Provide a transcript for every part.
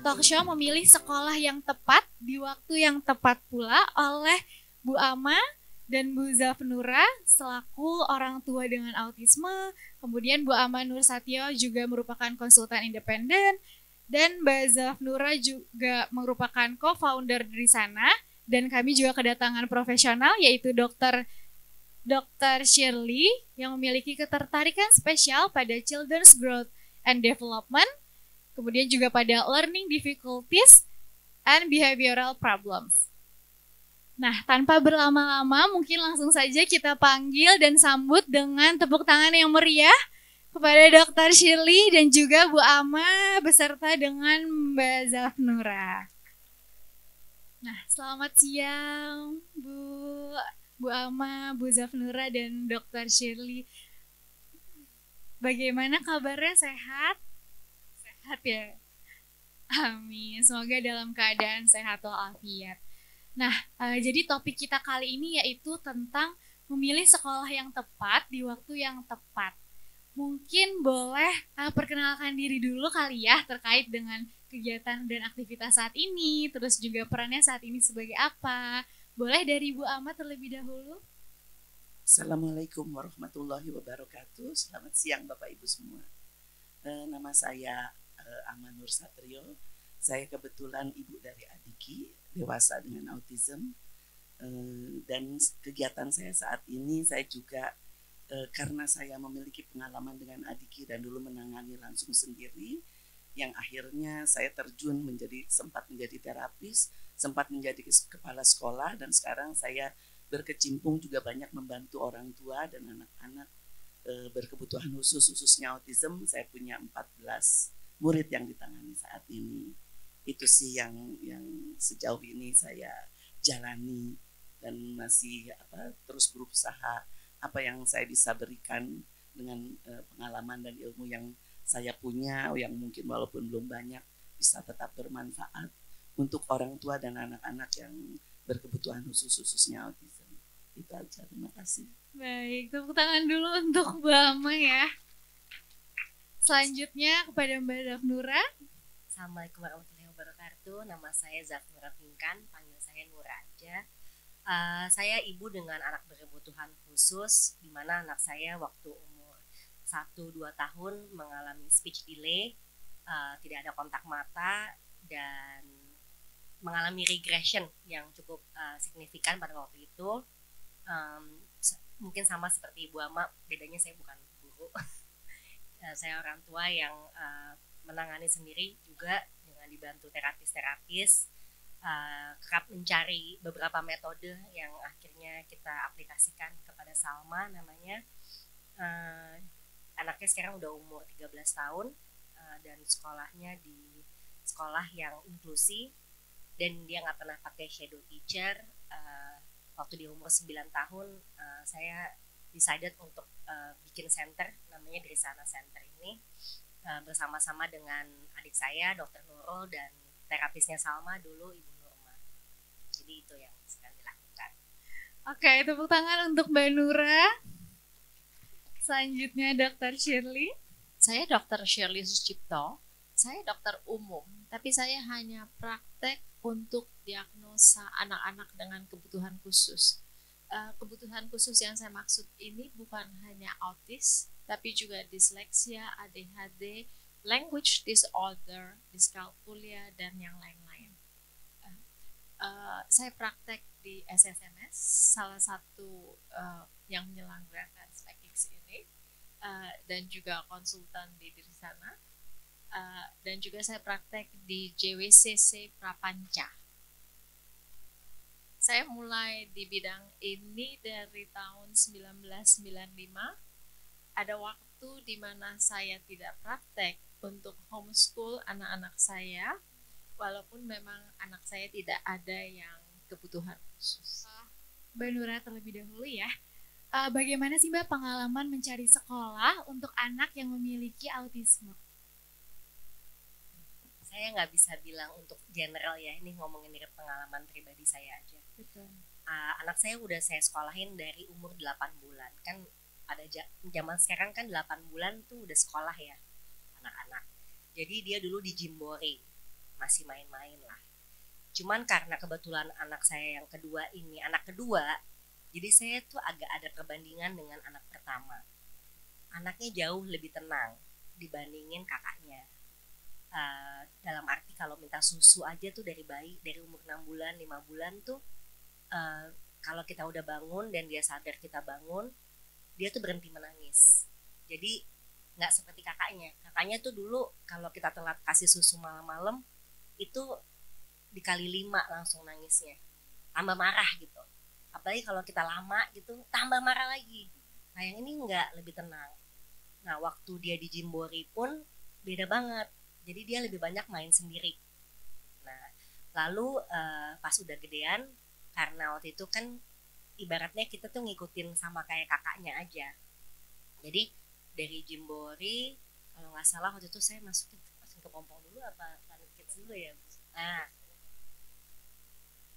talk show memilih sekolah yang tepat di waktu yang tepat pula oleh Bu Ama dan Bu Zafnura selaku orang tua dengan autisme. Kemudian Bu Ama Nur Satyo juga merupakan konsultan independen dan Mbak Zafnura juga merupakan co-founder dari sana. Dan kami juga kedatangan profesional yaitu Dr. Shirley yang memiliki ketertarikan spesial pada children's growth and development, kemudian juga pada learning difficulties and behavioral problems. Nah, tanpa berlama-lama, mungkin langsung saja kita panggil dan sambut dengan tepuk tangan yang meriah kepada Dr. Shirley dan juga Bu Ama beserta dengan Mbak Zafnura. Nah, selamat siang Bu Ama, Bu Zafnura, dan Dr. Shirley. Bagaimana kabarnya, sehat? Sehat ya? Amin, semoga dalam keadaan sehat walafiat. Nah, jadi topik kita kali ini yaitu tentang memilih sekolah yang tepat di waktu yang tepat. Mungkin boleh perkenalkan diri dulu kali ya terkait dengan kegiatan dan aktivitas saat ini, terus juga perannya saat ini sebagai apa. Boleh dari Bu Ama terlebih dahulu. Assalamualaikum warahmatullahi wabarakatuh. Selamat siang Bapak Ibu semua. Nama saya Ama Nur Satrio. Saya kebetulan ibu dari Adiki, dewasa dengan autism. Dan kegiatan saya saat ini saya juga karena saya memiliki pengalaman dengan Adiki dan dulu menangani langsung sendiri, yang akhirnya saya terjun sempat menjadi terapis, sempat menjadi kepala sekolah, dan sekarang saya berkecimpung juga banyak membantu orang tua dan anak-anak berkebutuhan khususnya autism. Saya punya 14 murid yang ditangani saat ini. Itu sih yang sejauh ini saya jalani dan masih terus berusaha apa yang saya bisa berikan dengan pengalaman dan ilmu yang saya punya, yang mungkin walaupun belum banyak bisa tetap bermanfaat untuk orang tua dan anak-anak yang berkebutuhan khususnya autism. Itu aja, terima kasih. Baik, tepuk tangan dulu untuk Mbak Ama ya. Selanjutnya kepada Mbak Zafnura. Assalamualaikum warahmatullahi wabarakatuh. Nama saya Zafnura Pinkan, panggil saya Nura aja. Saya ibu dengan anak berkebutuhan khusus, di mana anak saya waktu umur 1-2 tahun mengalami speech delay, tidak ada kontak mata, dan mengalami regression yang cukup signifikan pada waktu itu. Mungkin sama seperti Ibu Ama, bedanya saya bukan guru. Saya orang tua yang menangani sendiri juga dengan dibantu terapis-terapis, kerap mencari beberapa metode yang akhirnya kita aplikasikan kepada Salma namanya. Anaknya sekarang udah umur 13 tahun dan sekolahnya di sekolah yang inklusi, dan dia nggak pernah pakai shadow teacher. Waktu di umur 9 tahun saya decided untuk bikin center namanya Drisana Center ini, bersama-sama dengan adik saya Dr. Nurul dan terapisnya Salma dulu Ibu Nurma. Jadi itu yang sedang dilakukan. Oke, tepuk tangan untuk Mbak Nura. Selanjutnya Dr. Shirley. Saya Dr. Shirley Sucipto. Saya dokter umum, tapi saya hanya praktek untuk diagnosa anak-anak dengan kebutuhan khusus. Kebutuhan khusus yang saya maksud ini bukan hanya autis, tapi juga disleksia, ADHD, language disorder, dyscalculia, dan yang lain-lain. Saya praktek di SSMS, salah satu yang menyelenggarakan SPECX ini, dan juga konsultan di sana. Dan juga saya praktek di JWCC Prapanca. Saya mulai di bidang ini dari tahun 1995. Ada waktu di mana saya tidak praktek untuk homeschool anak-anak saya, walaupun memang anak saya tidak ada yang kebutuhan khusus. Mbak Nura terlebih dahulu ya. Bagaimana sih Mbak pengalaman mencari sekolah untuk anak yang memiliki autisme? Saya nggak bisa bilang untuk general ya, ini ngomongin dari pengalaman pribadi saya aja. Betul. Anak saya udah saya sekolahin dari umur 8 bulan. Kan pada zaman sekarang kan 8 bulan tuh udah sekolah ya anak-anak. Jadi dia dulu di Jimbori. masih main-main lah. Cuman karena kebetulan anak saya yang kedua ini anak kedua, jadi saya tuh agak ada perbandingan dengan anak pertama. Anaknya jauh lebih tenang dibandingin kakaknya. Dalam arti kalau minta susu aja tuh dari bayi, dari umur 6 bulan, 5 bulan tuh kalau kita udah bangun dan dia sadar kita bangun, dia tuh berhenti menangis. Jadi nggak seperti kakaknya. Kakaknya tuh dulu kalau kita telat kasih susu malam-malam itu dikali 5 langsung nangisnya, tambah marah gitu. Apalagi kalau kita lama gitu tambah marah lagi. Nah yang ini enggak, lebih tenang. Nah waktu dia di Jimbori pun beda banget, jadi dia lebih banyak main sendiri. Nah lalu pas udah gedean, karena waktu itu kan ibaratnya kita tuh ngikutin sama kayak kakaknya aja. Jadi dari Jimbori kalau nggak salah waktu itu saya masukin ke Pompong dulu apa Planet Kids dulu ya. Nah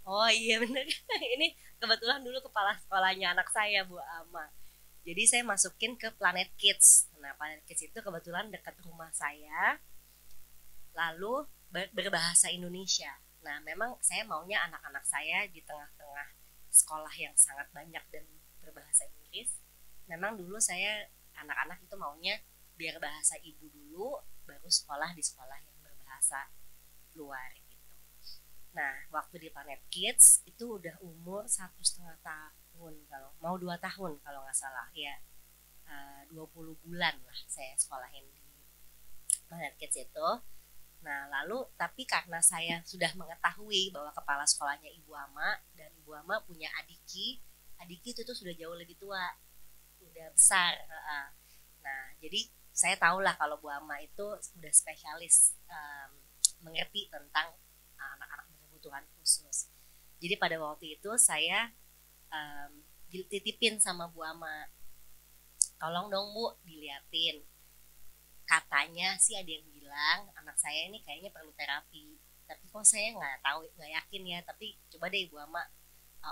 oh iya bener. Ini kebetulan dulu kepala sekolahnya anak saya Bu Ama. Jadi saya masukin ke Planet Kids. Nah Planet Kids itu kebetulan dekat rumah saya. Lalu berbahasa Indonesia. Nah memang saya maunya anak-anak saya di tengah-tengah sekolah yang sangat banyak dan berbahasa Inggris. Memang dulu saya anak-anak itu maunya biar bahasa ibu dulu, baru sekolah di sekolah yang berbahasa luar. Nah, waktu di Planet Kids itu udah umur 1,5 tahun, kalau mau 2 tahun kalau nggak salah ya, 20 bulan lah saya sekolahin di Planet Kids itu. Nah, lalu tapi karena saya sudah mengetahui bahwa kepala sekolahnya Ibu Ama dan Ibu Ama punya Adiki itu tuh sudah jauh lebih tua, udah besar. Nah, jadi saya tahulah kalau Bu Ama itu udah spesialis mengerti tentang anak-anak kebutuhan khusus. Jadi pada waktu itu saya dititipin sama Bu Ama, tolong dong Bu diliatin, katanya sih ada yang bilang anak saya ini kayaknya perlu terapi, tapi kok saya nggak tahu, nggak yakin ya, tapi coba deh Ibu Ama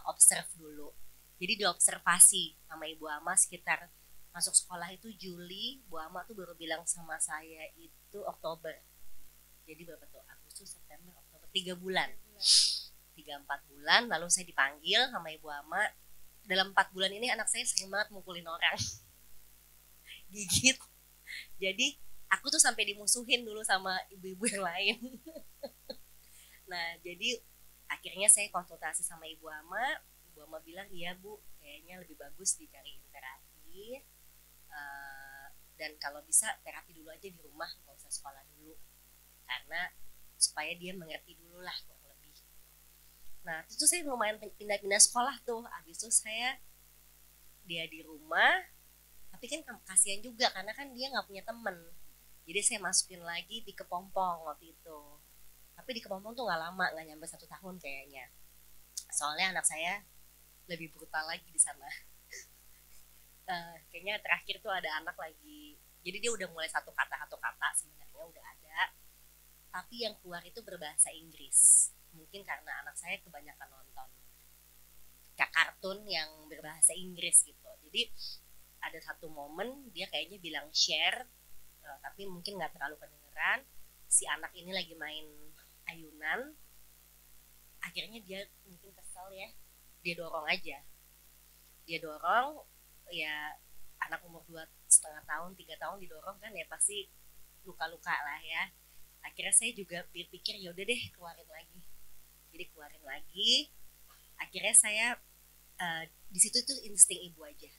observe dulu. Jadi diobservasi sama Ibu Ama sekitar masuk sekolah itu Juli, Bu Ama tuh baru bilang sama saya itu Oktober. Jadi berapa tuh? Agustus, September, Oktober, 3 bulan. 3-4 bulan, lalu saya dipanggil sama Ibu Ama. Dalam 4 bulan ini anak saya sering banget mukulin orang, gigit. Jadi aku tuh sampai dimusuhin dulu sama ibu-ibu yang lain. Nah jadi akhirnya saya konsultasi sama Ibu Ama. Ibu Ama bilang, iya Bu, kayaknya lebih bagus dicariin terapi, dan kalau bisa terapi dulu aja di rumah, nggak usah sekolah dulu, karena supaya dia mengerti dulu lah kurang lebih. Nah itu saya lumayan pindah-pindah sekolah tuh. Habis itu dia di rumah, tapi kan kasihan juga karena kan dia nggak punya temen. Jadi saya masukin lagi di Kepompong waktu itu. Tapi di Kepompong tuh nggak lama, nggak nyampe 1 tahun kayaknya. Soalnya anak saya lebih brutal lagi di sana. Kayaknya terakhir tuh ada anak lagi, jadi dia udah mulai satu kata sebenarnya udah ada, tapi yang keluar itu berbahasa Inggris. Mungkin karena anak saya kebanyakan nonton kartun yang berbahasa Inggris gitu. Jadi ada satu momen dia kayaknya bilang share, tapi mungkin nggak terlalu kedengeran. Si anak ini lagi main ayunan, akhirnya dia mungkin kesel ya, dia dorong aja. Dia dorong, ya anak umur 2,5 tahun, 3 tahun didorong kan ya pasti luka-luka lah ya. Akhirnya saya juga berpikir yaudah deh keluarin lagi. Jadi keluarin lagi. Akhirnya saya di situ tuh insting ibu aja.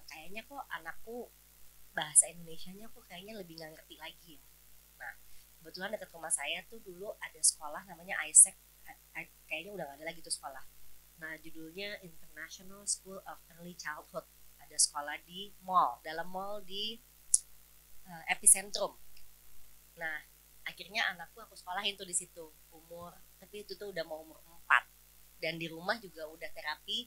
Kayaknya kok anakku bahasa Indonesianya kok kayaknya lebih nggak ngerti lagi ya. Nah kebetulan dekat rumah saya tuh dulu ada sekolah namanya ISEC, kayaknya udah nggak ada lagi tuh sekolah. Nah judulnya International School of Early Childhood. Ada sekolah di mall, dalam mall di Epicentrum. Nah akhirnya anakku aku sekolahin tuh di situ tapi itu tuh udah mau umur 4, dan di rumah juga udah terapi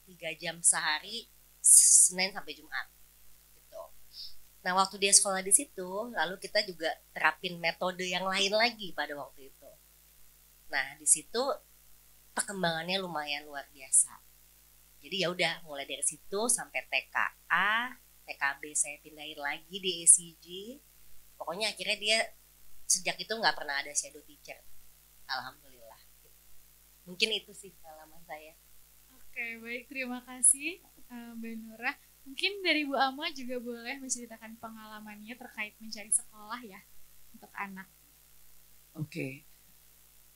3 jam sehari Senin sampai Jumat gitu. Nah waktu dia sekolah di situ, lalu kita juga terapin metode yang lain lagi pada waktu itu. Nah di situ perkembangannya lumayan luar biasa. Jadi ya udah mulai dari situ sampai TKA, TKB saya pindahin lagi di ECG. Pokoknya akhirnya dia sejak itu nggak pernah ada shadow teacher, alhamdulillah. Mungkin itu sih pengalaman saya. Oke, baik, terima kasih Mbak Nurah. Mungkin dari Bu Ama juga boleh menceritakan pengalamannya terkait mencari sekolah ya untuk anak. Oke,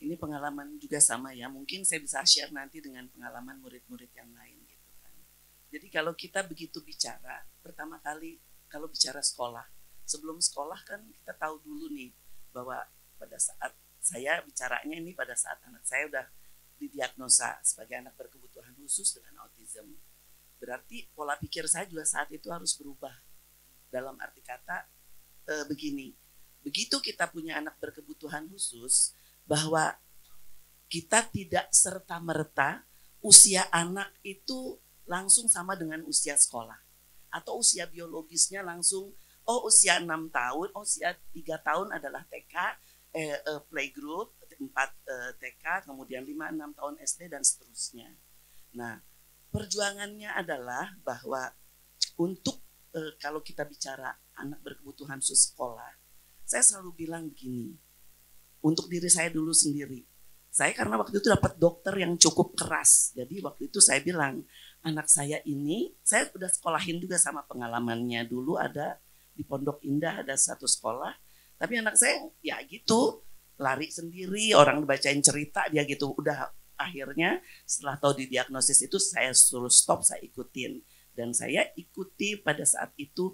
ini pengalaman juga sama ya. Mungkin saya bisa share nanti dengan pengalaman murid-murid yang lain gitu kan. Jadi kalau kita begitu bicara, pertama kali kalau bicara sekolah, sebelum sekolah kan kita tahu dulu nih bahwa pada saat saya bicaranya ini pada saat anak saya udah didiagnosa sebagai anak berkebutuhan khusus dengan autism. Berarti pola pikir saya juga saat itu harus berubah. Dalam arti kata begini, begitu kita punya anak berkebutuhan khusus, bahwa kita tidak serta-merta usia anak itu langsung sama dengan usia sekolah. Atau usia biologisnya langsung, usia 6 tahun, usia 3 tahun adalah TK, playgroup, 4 TK, kemudian 5-6 tahun SD dan seterusnya. Nah, perjuangannya adalah bahwa untuk kalau kita bicara anak berkebutuhan khusus sekolah, saya selalu bilang begini, untuk diri saya dulu sendiri. Saya karena waktu itu dapat dokter yang cukup keras, jadi waktu itu saya bilang, anak saya ini, saya udah sekolahin juga sama pengalamannya dulu ada di Pondok Indah ada satu sekolah, tapi anak saya ya gitu, lari sendiri, orang bacain cerita dia gitu, udah akhirnya setelah tahu didiagnosis itu saya suruh stop, saya ikutin. Dan saya ikuti pada saat itu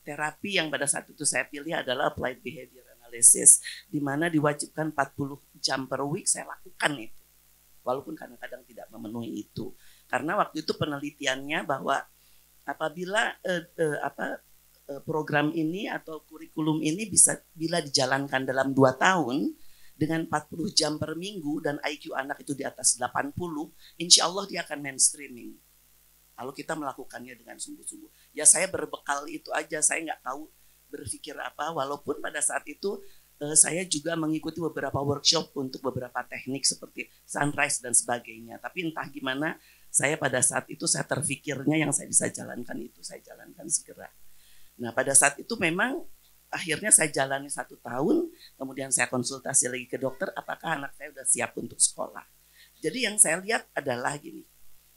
terapi yang pada saat itu saya pilih adalah Applied Behavior Analysis, di mana diwajibkan 40 jam per week saya lakukan itu. Walaupun kadang-kadang tidak memenuhi itu. Karena waktu itu penelitiannya bahwa apabila program ini atau kurikulum ini bila dijalankan dalam 2 tahun, dengan 40 jam per minggu dan IQ anak itu di atas 80, insya Allah dia akan mainstreaming. Kalau kita melakukannya dengan sungguh-sungguh. Ya saya berbekal itu aja, saya nggak tahu berpikir apa. Walaupun pada saat itu saya juga mengikuti beberapa workshop untuk beberapa teknik seperti sunrise dan sebagainya. Tapi entah gimana, saya pada saat itu saya terfikirnya yang saya bisa jalankan itu, saya jalankan segera. Nah pada saat itu memang akhirnya saya jalani 1 tahun, kemudian saya konsultasi lagi ke dokter, apakah anak saya sudah siap untuk sekolah. Jadi yang saya lihat adalah gini,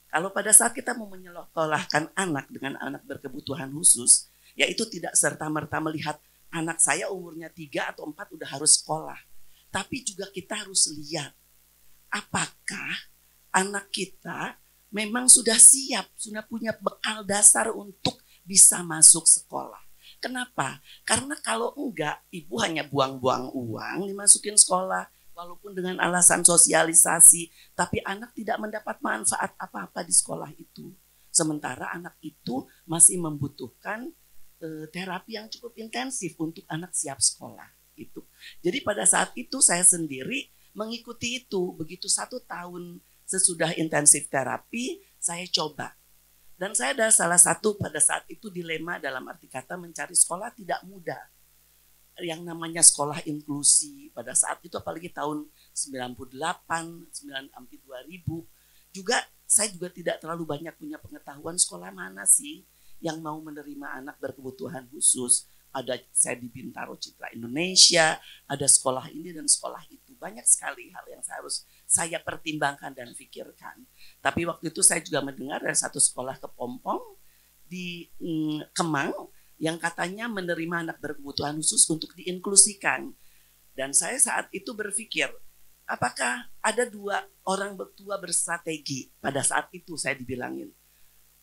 kalau pada saat kita mau menyekolahkan anak dengan anak berkebutuhan khusus, yaitu tidak serta-merta melihat anak saya umurnya 3 atau 4 udah harus sekolah. Tapi juga kita harus lihat, apakah anak kita memang sudah siap, sudah punya bekal dasar untuk bisa masuk sekolah. Kenapa? Karena kalau enggak, ibu hanya buang-buang uang dimasukin sekolah, walaupun dengan alasan sosialisasi, tapi anak tidak mendapat manfaat apa-apa di sekolah itu. Sementara anak itu masih membutuhkan terapi yang cukup intensif untuk anak siap sekolah. Itu. Jadi pada saat itu saya sendiri mengikuti itu. Begitu 1 tahun sesudah intensif terapi, saya coba. Dan saya ada salah satu pada saat itu dilema dalam arti kata mencari sekolah tidak mudah. Yang namanya sekolah inklusi pada saat itu apalagi tahun 98, 2000 juga saya juga tidak terlalu banyak punya pengetahuan sekolah mana sih yang mau menerima anak berkebutuhan khusus. Ada saya di Bintaro Citra Indonesia, ada sekolah ini dan sekolah itu. Banyak sekali hal yang saya pertimbangkan dan pikirkan. Tapi waktu itu saya juga mendengar dari satu sekolah kepompong di Kemang yang katanya menerima anak berkebutuhan khusus untuk diinklusikan. Dan saya saat itu berpikir, apakah ada 2 orang tua berstrategi? Pada saat itu saya dibilangin,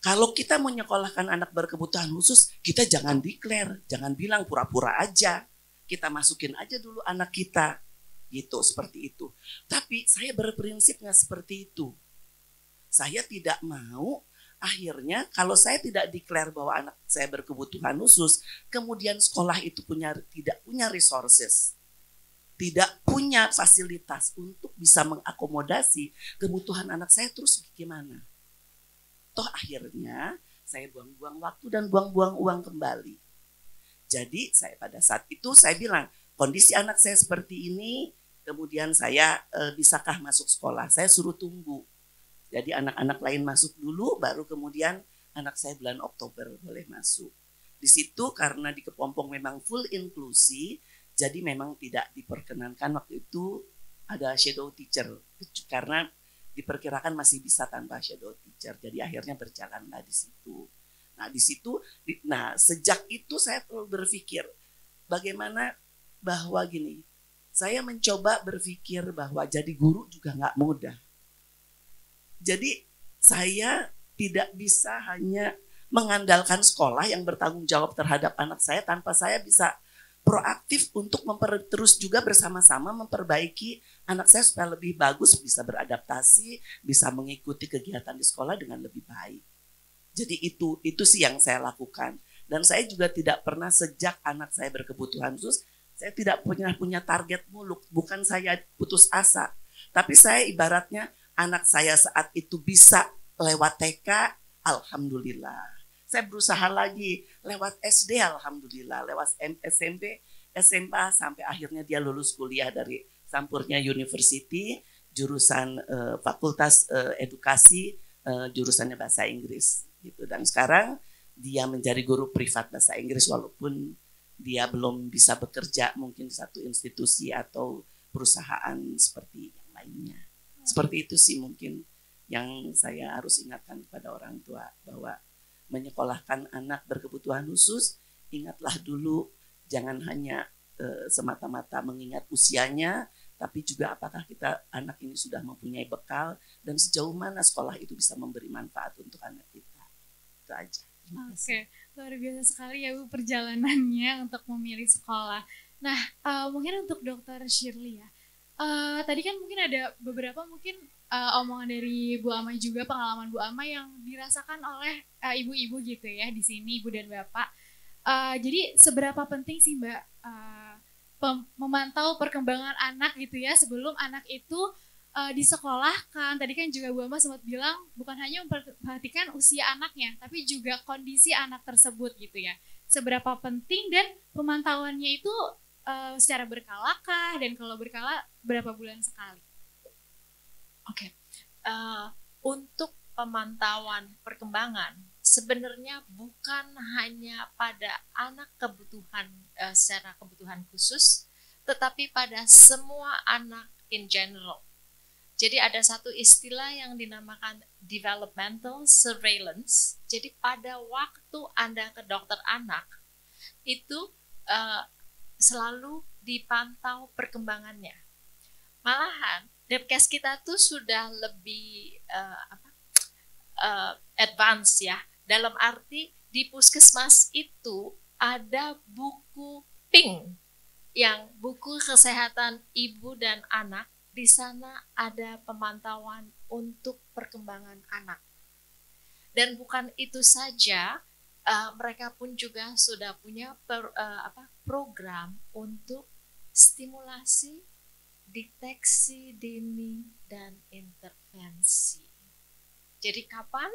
kalau kita mau menyekolahkan anak berkebutuhan khusus, kita jangan declare, jangan bilang pura-pura aja. Kita masukin aja dulu anak kita. Gitu, seperti itu. Tapi saya berprinsip nggak seperti itu. Saya tidak mau akhirnya kalau saya tidak declare bahwa anak saya berkebutuhan khusus, kemudian sekolah itu tidak punya resources, tidak punya fasilitas untuk bisa mengakomodasi kebutuhan anak saya, terus gimana? Toh akhirnya saya buang-buang waktu dan buang-buang uang kembali. Jadi saya pada saat itu saya bilang, kondisi anak saya seperti ini, kemudian saya bisakah masuk sekolah? Saya suruh tunggu. Jadi anak-anak lain masuk dulu, baru kemudian anak saya bulan Oktober boleh masuk. Di situ karena di Kepompong memang full inklusi, jadi memang tidak diperkenankan waktu itu ada shadow teacher karena diperkirakan masih bisa tanpa shadow teacher. Jadi akhirnya berjalanlah di situ. Nah di situ, sejak itu saya terus berpikir bagaimana bahwa gini, saya mencoba berpikir bahwa jadi guru juga nggak mudah. Jadi saya tidak bisa hanya mengandalkan sekolah yang bertanggung jawab terhadap anak saya tanpa saya bisa proaktif untuk terus juga bersama-sama memperbaiki anak saya supaya lebih bagus, bisa beradaptasi, bisa mengikuti kegiatan di sekolah dengan lebih baik. Jadi itu sih yang saya lakukan. Dan saya juga tidak pernah sejak anak saya berkebutuhan khusus, saya tidak punya target muluk. Bukan saya putus asa, tapi saya ibaratnya anak saya saat itu bisa lewat TK, alhamdulillah. Saya berusaha lagi lewat SD, alhamdulillah, lewat SMP, SMA, sampai akhirnya dia lulus kuliah dari Sampurnya University, jurusan Fakultas Edukasi, jurusannya bahasa Inggris gitu. Dan sekarang dia menjadi guru privat bahasa Inggris walaupun dia belum bisa bekerja mungkin di satu institusi atau perusahaan seperti yang lainnya. Seperti itu sih mungkin yang saya harus ingatkan kepada orang tua, bahwa menyekolahkan anak berkebutuhan khusus, ingatlah dulu jangan hanya semata-mata mengingat usianya, tapi juga apakah anak ini sudah mempunyai bekal dan sejauh mana sekolah itu bisa memberi manfaat untuk anak kita. Itu aja. Oke, luar biasa sekali ya Bu perjalanannya untuk memilih sekolah. Nah, mungkin untuk Dokter Shirley ya. Tadi kan mungkin ada beberapa omongan dari Bu Ama juga, pengalaman Bu Ama yang dirasakan oleh ibu-ibu gitu ya di sini, Ibu dan Bapak. Jadi seberapa penting sih Mbak memantau perkembangan anak gitu ya sebelum anak itu disekolahkan? Tadi kan juga Bu Ama sempat bilang bukan hanya memperhatikan usia anaknya, tapi juga kondisi anak tersebut gitu ya. Seberapa penting dan pemantauannya itu secara berkalakah, dan kalau berkala berapa bulan sekali? Oke. Untuk pemantauan perkembangan sebenarnya bukan hanya pada anak secara kebutuhan khusus, tetapi pada semua anak in general. Jadi ada satu istilah yang dinamakan developmental surveillance. Jadi pada waktu Anda ke dokter anak itu selalu dipantau perkembangannya. Malahan Depkes kita tuh sudah lebih advance ya, dalam arti di puskesmas itu ada buku pink, yang buku kesehatan ibu dan anak. Di sana ada pemantauan untuk perkembangan anak. Dan bukan itu saja, mereka pun juga sudah punya program untuk stimulasi, deteksi dini, dan intervensi. Jadi kapan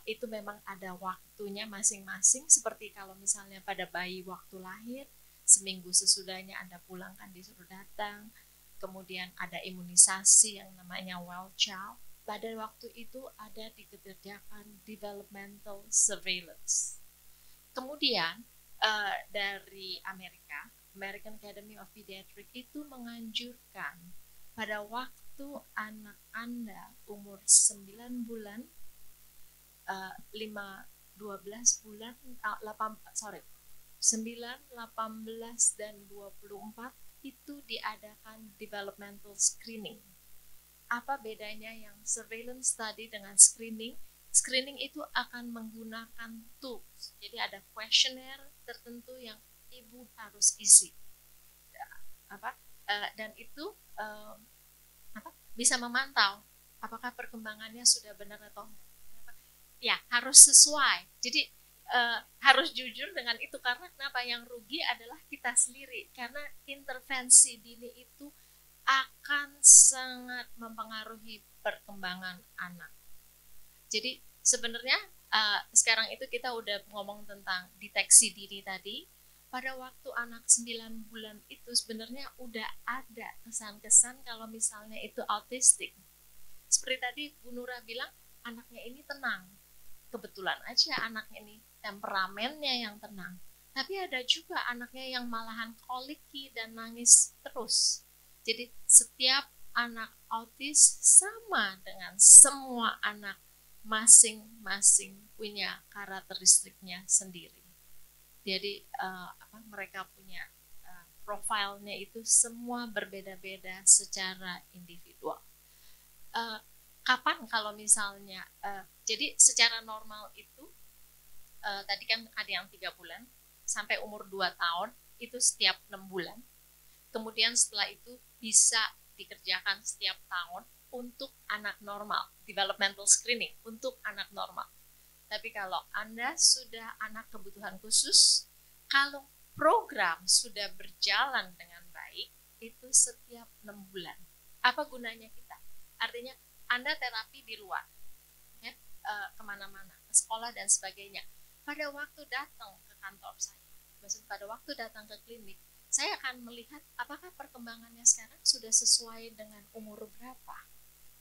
itu memang ada waktunya masing-masing, seperti kalau misalnya pada bayi waktu lahir, seminggu sesudahnya Anda pulangkan disuruh datang, kemudian ada imunisasi yang namanya well child. Pada waktu itu ada dikerjakan developmental surveillance. Kemudian dari American Academy of Pediatrics itu menganjurkan pada waktu anak Anda umur 9 bulan, 9, 18, dan 24 itu diadakan developmental screening. Apa bedanya yang surveillance tadi dengan screening? Screening itu akan menggunakan tools. Jadi ada questionnaire tertentu yang ibu harus isi. Dan itu bisa memantau apakah perkembangannya sudah benar atau enggak. Ya, harus sesuai. Jadi harus jujur dengan itu, karena kenapa? Yang rugi adalah kita sendiri, karena intervensi dini itu akan sangat mempengaruhi perkembangan anak. Jadi sebenarnya sekarang itu kita udah ngomong tentang deteksi dini tadi. Pada waktu anak 9 bulan itu sebenarnya udah ada kesan-kesan kalau misalnya itu autistik. Seperti tadi Bu Nura bilang, anaknya ini tenang. Kebetulan aja anaknya ini temperamennya yang tenang. Tapi ada juga anaknya yang malahan koliki dan nangis terus. Jadi setiap anak autis sama dengan semua anak, masing-masing punya karakteristiknya sendiri. Jadi mereka punya profilnya itu semua berbeda-beda secara individual. Kapan kalau misalnya, jadi secara normal itu tadi kan ada yang 3 bulan sampai umur 2 tahun itu setiap 6 bulan. Kemudian setelah itu bisa dikerjakan setiap tahun untuk anak normal, developmental screening untuk anak normal. Tapi kalau Anda sudah anak kebutuhan khusus, kalau program sudah berjalan dengan baik, itu setiap 6 bulan. Apa gunanya kita? Artinya Anda terapi di luar, ya, kemana-mana, ke sekolah dan sebagainya. Pada waktu datang ke kantor saya, maksudnya pada waktu datang ke klinik, saya akan melihat apakah perkembangannya sekarang sudah sesuai dengan umur berapa.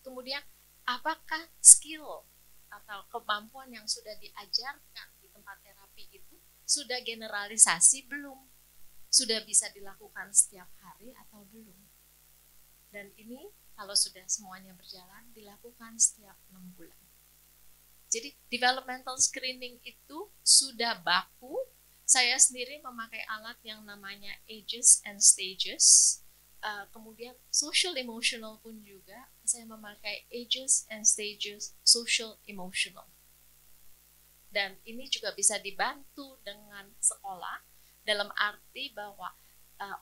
Kemudian apakah skill atau kemampuan yang sudah diajarkan di tempat terapi itu sudah generalisasi belum? Sudah bisa dilakukan setiap hari atau belum? Dan ini kalau sudah semuanya berjalan, dilakukan setiap 6 bulan. Jadi developmental screening itu sudah baku. Saya sendiri memakai alat yang namanya Ages and Stages. Kemudian social emotional pun juga saya memakai Ages and Stages social emotional. Dan ini juga bisa dibantu dengan sekolah dalam arti bahwa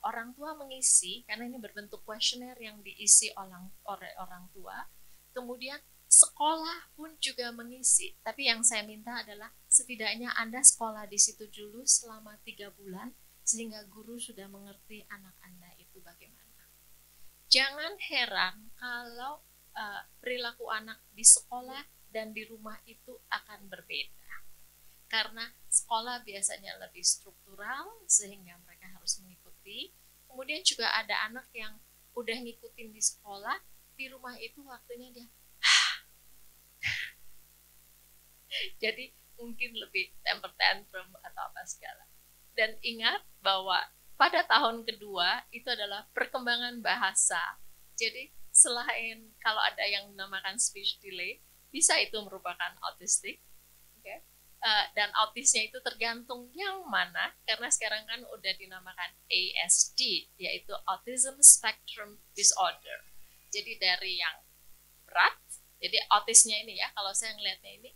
orang tua mengisi, karena ini berbentuk kuesioner yang diisi oleh orang tua. Kemudian sekolah pun juga mengisi, tapi yang saya minta adalah setidaknya Anda sekolah di situ dulu selama 3 bulan, sehingga guru sudah mengerti anak Anda itu bagaimana. Jangan heran kalau perilaku anak di sekolah dan di rumah itu akan berbeda. Karena sekolah biasanya lebih struktural, sehingga mereka harus mengikuti. Kemudian juga ada anak yang udah ngikutin di sekolah, di rumah itu waktunya dia jadi mungkin lebih temper tantrum atau apa segala. Dan ingat bahwa pada tahun kedua itu adalah perkembangan bahasa. Jadi selain kalau ada yang dinamakan speech delay, bisa itu merupakan autistik. Okay. Dan autisnya itu tergantung yang mana, karena sekarang kan udah dinamakan ASD, yaitu Autism Spectrum Disorder. Jadi dari yang berat, jadi autisnya ini ya, kalau saya ngelihatnya ini,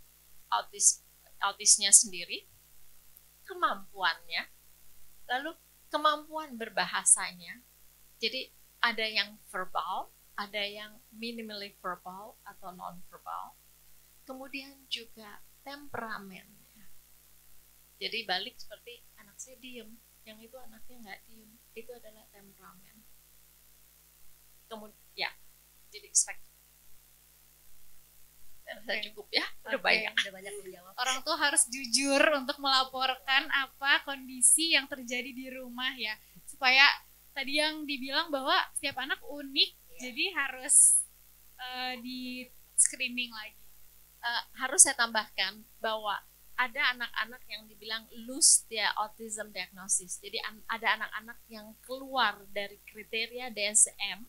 autisnya sendiri, kemampuannya, lalu kemampuan berbahasanya. Jadi ada yang verbal, ada yang minimally verbal atau non-verbal. Kemudian juga temperamennya. Jadi balik seperti anak saya diem, yang itu anaknya nggak diem, itu adalah temperamen. Kemudian ya, jadi spektrum. Saya cukup ya, udah banyak menjawab. Orang tua harus jujur untuk melaporkan apa kondisi yang terjadi di rumah ya, supaya tadi yang dibilang bahwa setiap anak unik, jadi harus di screening lagi. Harus saya tambahkan bahwa ada anak-anak yang dibilang lose their autism diagnosis. Jadi ada anak-anak yang keluar dari kriteria DSM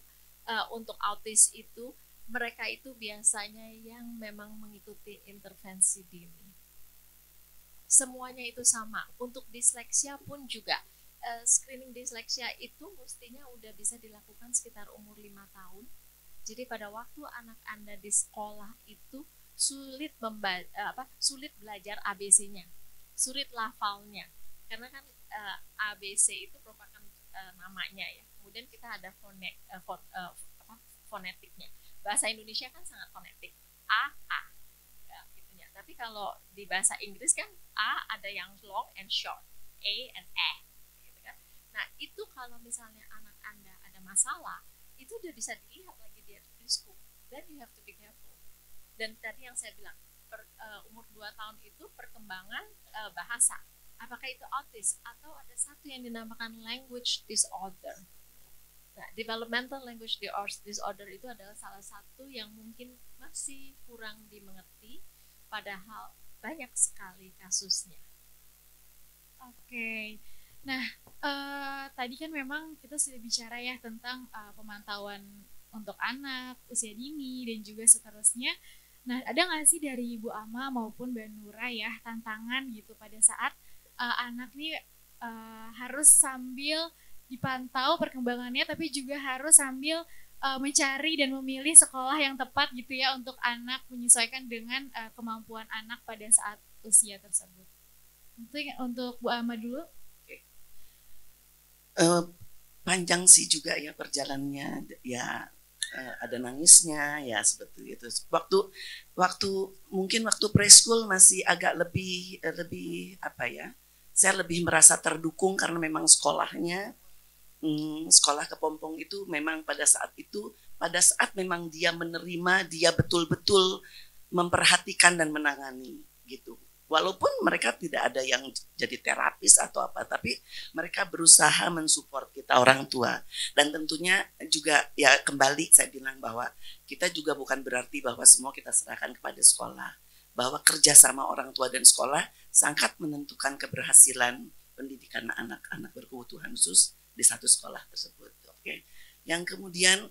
untuk autis itu. Mereka itu biasanya yang memang mengikuti intervensi dini. Semuanya itu sama. Untuk disleksia pun juga. Screening disleksia itu mestinya udah bisa dilakukan sekitar umur 5 tahun. Jadi pada waktu anak Anda di sekolah itu sulit belajar ABC-nya, sulit lafalnya. Karena kan ABC itu merupakan namanya ya. Kemudian kita ada fonetiknya. Bahasa Indonesia kan sangat fonetik, A ya, gitunya. Tapi kalau di bahasa Inggris kan A ada yang long and short, A and E, gitu kan. Nah itu kalau misalnya anak Anda ada masalah, itu udah bisa dilihat lagi di preschool. Then you have to be careful. Dan tadi yang saya bilang, umur 2 tahun itu perkembangan bahasa. Apakah itu autis atau ada satu yang dinamakan language disorder. Nah, developmental language disorder itu adalah salah satu yang mungkin masih kurang dimengerti, padahal banyak sekali kasusnya. Oke. Nah, tadi kan memang kita sudah bicara ya tentang pemantauan untuk anak, usia dini, dan juga seterusnya. Nah, ada nggak sih dari Ibu Ama maupun Mbak Nura ya tantangan gitu pada saat anak nih harus sambil dipantau perkembangannya, tapi juga harus sambil mencari dan memilih sekolah yang tepat gitu ya untuk anak, menyesuaikan dengan kemampuan anak pada saat usia tersebut. Mungkin untuk Bu Ama dulu. Panjang sih juga ya perjalanannya ya, ada nangisnya ya seperti itu. Waktu mungkin waktu preschool masih agak lebih apa ya, saya lebih merasa terdukung karena memang sekolahnya sekolah Kepompong itu memang pada saat memang dia menerima, dia betul-betul memperhatikan dan menangani gitu. Walaupun mereka tidak ada yang jadi terapis atau apa, tapi mereka berusaha mensupport kita orang tua. Dan tentunya juga ya kembali saya bilang bahwa kita juga bukan berarti bahwa semua kita serahkan kepada sekolah. Bahwa kerjasama orang tua dan sekolah sangat menentukan keberhasilan pendidikan anak-anak berkebutuhan khusus di satu sekolah tersebut. Oke. Yang kemudian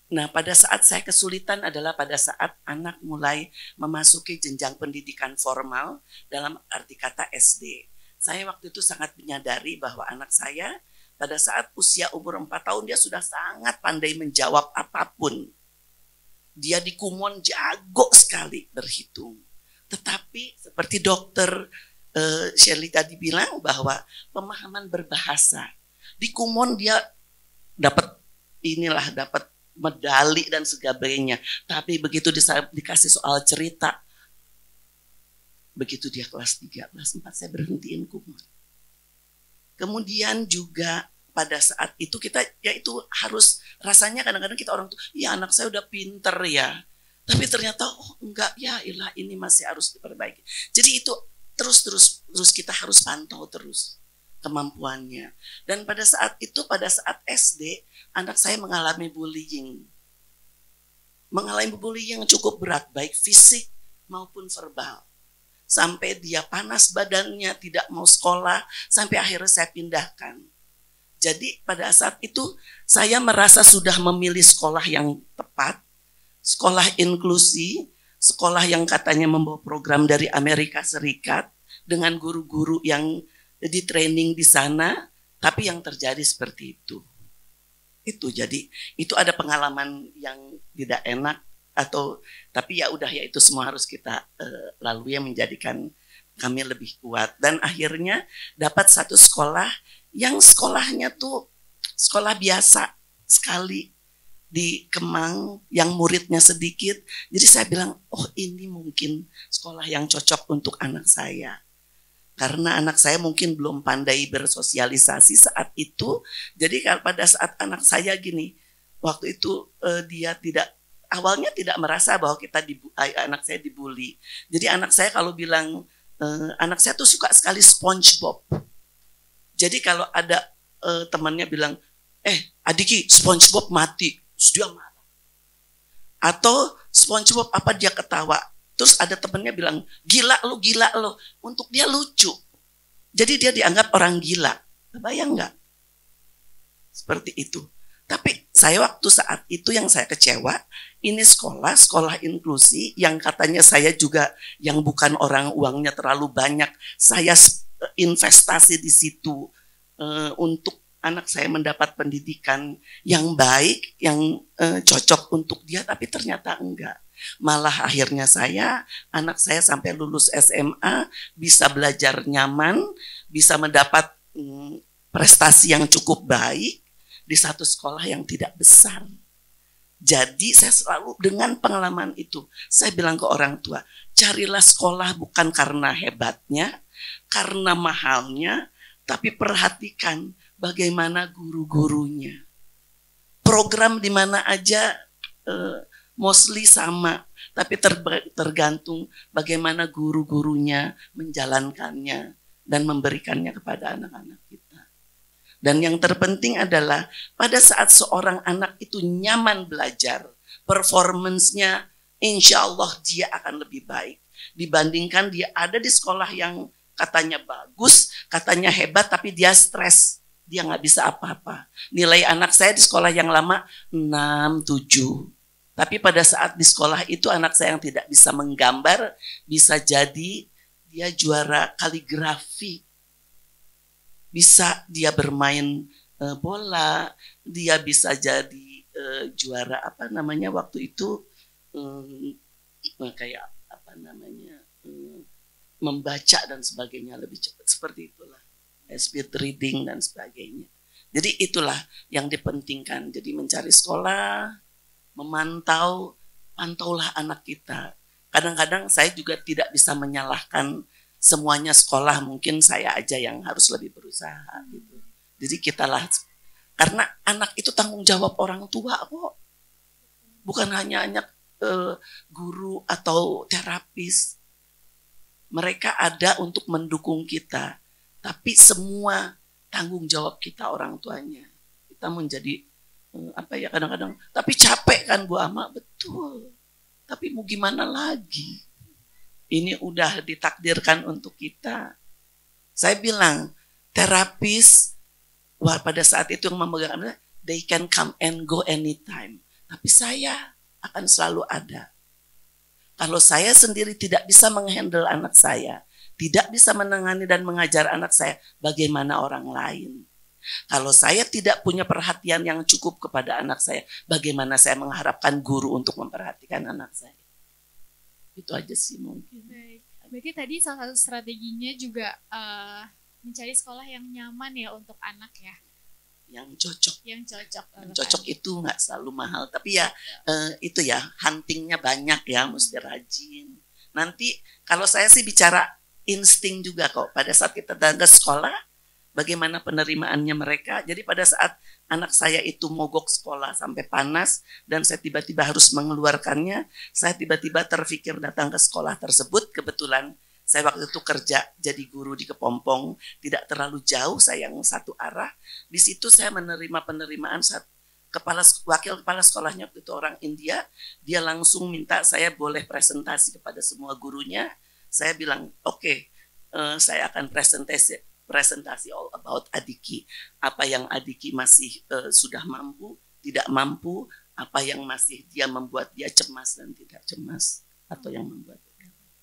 nah, pada saat saya kesulitan adalah pada saat anak mulai memasuki jenjang pendidikan formal dalam arti kata SD. Saya waktu itu sangat menyadari bahwa anak saya pada saat usia umur 4 tahun dia sudah sangat pandai menjawab apapun. Dia di Kumon jago sekali berhitung. Tetapi seperti dokter Shirley tadi bilang bahwa pemahaman berbahasa. Di Kumon dia dapat medali dan sebagainya. Tapi begitu dikasih soal cerita, begitu dia kelas 3, kelas 4 saya berhentiin Kumon. Kemudian juga pada saat itu kita ya itu harus rasanya kadang-kadang kita orang tuh ya anak saya udah pinter ya. Tapi ternyata oh enggak ya ilah ini masih harus diperbaiki. Jadi itu terus kita harus pantau terus kemampuannya. Dan pada saat SD anak saya mengalami bullying yang cukup berat, baik fisik maupun verbal. Sampai dia panas badannya, tidak mau sekolah, sampai akhirnya saya pindahkan. Jadi pada saat itu saya merasa sudah memilih sekolah yang tepat, sekolah inklusi, sekolah yang katanya membawa program dari Amerika Serikat, dengan guru-guru yang di training di sana, tapi yang terjadi seperti itu. Jadi itu ada pengalaman yang tidak enak tapi ya udah ya itu semua harus kita lalui yang menjadikan kami lebih kuat. Dan akhirnya dapat satu sekolah yang sekolahnya tuh sekolah biasa sekali di Kemang yang muridnya sedikit. Jadi saya bilang oh ini mungkin sekolah yang cocok untuk anak saya. Karena anak saya mungkin belum pandai bersosialisasi saat itu. Jadi pada saat anak saya gini, waktu itu dia awalnya tidak merasa bahwa anak saya dibully. Jadi anak saya kalau bilang, anak saya tuh suka sekali SpongeBob. Jadi kalau ada temannya bilang, Adiki SpongeBob mati, terus dia marah. Atau SpongeBob apa dia ketawa. Terus ada temennya bilang, gila lo. Untuk dia lucu. Jadi dia dianggap orang gila. Bayang nggak? Seperti itu. Tapi saya waktu saat itu yang saya kecewa, ini sekolah inklusi yang katanya saya juga yang bukan orang uangnya terlalu banyak, saya investasi di situ untuk anak saya mendapat pendidikan yang baik, yang cocok untuk dia, tapi ternyata enggak. Malah akhirnya anak saya sampai lulus SMA bisa belajar nyaman, bisa mendapat prestasi yang cukup baik di satu sekolah yang tidak besar. Jadi saya selalu dengan pengalaman itu, saya bilang ke orang tua, carilah sekolah bukan karena hebatnya, karena mahalnya, tapi perhatikan bagaimana guru-gurunya. Program di mana aja mostly sama, tapi tergantung bagaimana guru-gurunya menjalankannya dan memberikannya kepada anak-anak kita. Dan yang terpenting adalah pada saat seorang anak itu nyaman belajar, performance-nya insya Allah dia akan lebih baik dibandingkan dia ada di sekolah yang katanya bagus, katanya hebat, tapi dia stres. Dia nggak bisa apa-apa. Nilai anak saya di sekolah yang lama 6, 7. Tapi pada saat di sekolah itu anak saya yang tidak bisa menggambar, bisa jadi dia juara kaligrafi. Bisa dia bermain bola, dia bisa jadi juara apa namanya waktu itu kayak apa namanya membaca dan sebagainya lebih cepat, seperti itulah, speed reading dan sebagainya. Jadi itulah yang dipentingkan. Jadi mencari sekolah, pantaulah anak kita. Kadang-kadang saya juga tidak bisa menyalahkan semuanya sekolah, mungkin saya aja yang harus lebih berusaha gitu. Jadi kitalah, karena anak itu tanggung jawab orang tua kok, bukan hanya guru atau terapis. Mereka ada untuk mendukung kita, tapi semua tanggung jawab kita orang tuanya. Kita menjadi kadang-kadang, tapi capek kan Bu Ama, betul. Tapi mau gimana lagi? Ini udah ditakdirkan untuk kita. Saya bilang, terapis pada saat itu yang memegang, they can come and go anytime. Tapi saya akan selalu ada. Kalau saya sendiri tidak bisa menghandle anak saya, tidak bisa menangani dan mengajar anak saya, bagaimana orang lain? Kalau saya tidak punya perhatian yang cukup kepada anak saya, bagaimana saya mengharapkan guru untuk memperhatikan anak saya? Itu aja sih mungkin. Baik. Berarti tadi salah satu strateginya juga mencari sekolah yang nyaman ya untuk anak ya. Yang cocok. Yang cocok itu nggak selalu mahal, tapi ya itu ya huntingnya banyak ya, mesti rajin. Nanti kalau saya sih bicara insting juga kok. Pada saat kita datang ke sekolah, bagaimana penerimaannya mereka. Jadi pada saat anak saya itu mogok sekolah sampai panas dan saya tiba-tiba harus mengeluarkannya, saya tiba-tiba terpikir datang ke sekolah tersebut. Kebetulan saya waktu itu kerja jadi guru di Kepompong, tidak terlalu jauh, saya yang satu arah. Di situ saya menerima penerimaan wakil kepala sekolahnya waktu itu orang India. Dia langsung minta saya boleh presentasi kepada semua gurunya. Saya bilang, oke, saya akan presentasi all about Adiki. Apa yang Adiki masih sudah mampu, tidak mampu, apa yang masih dia membuat dia cemas dan tidak cemas, atau yang membuat.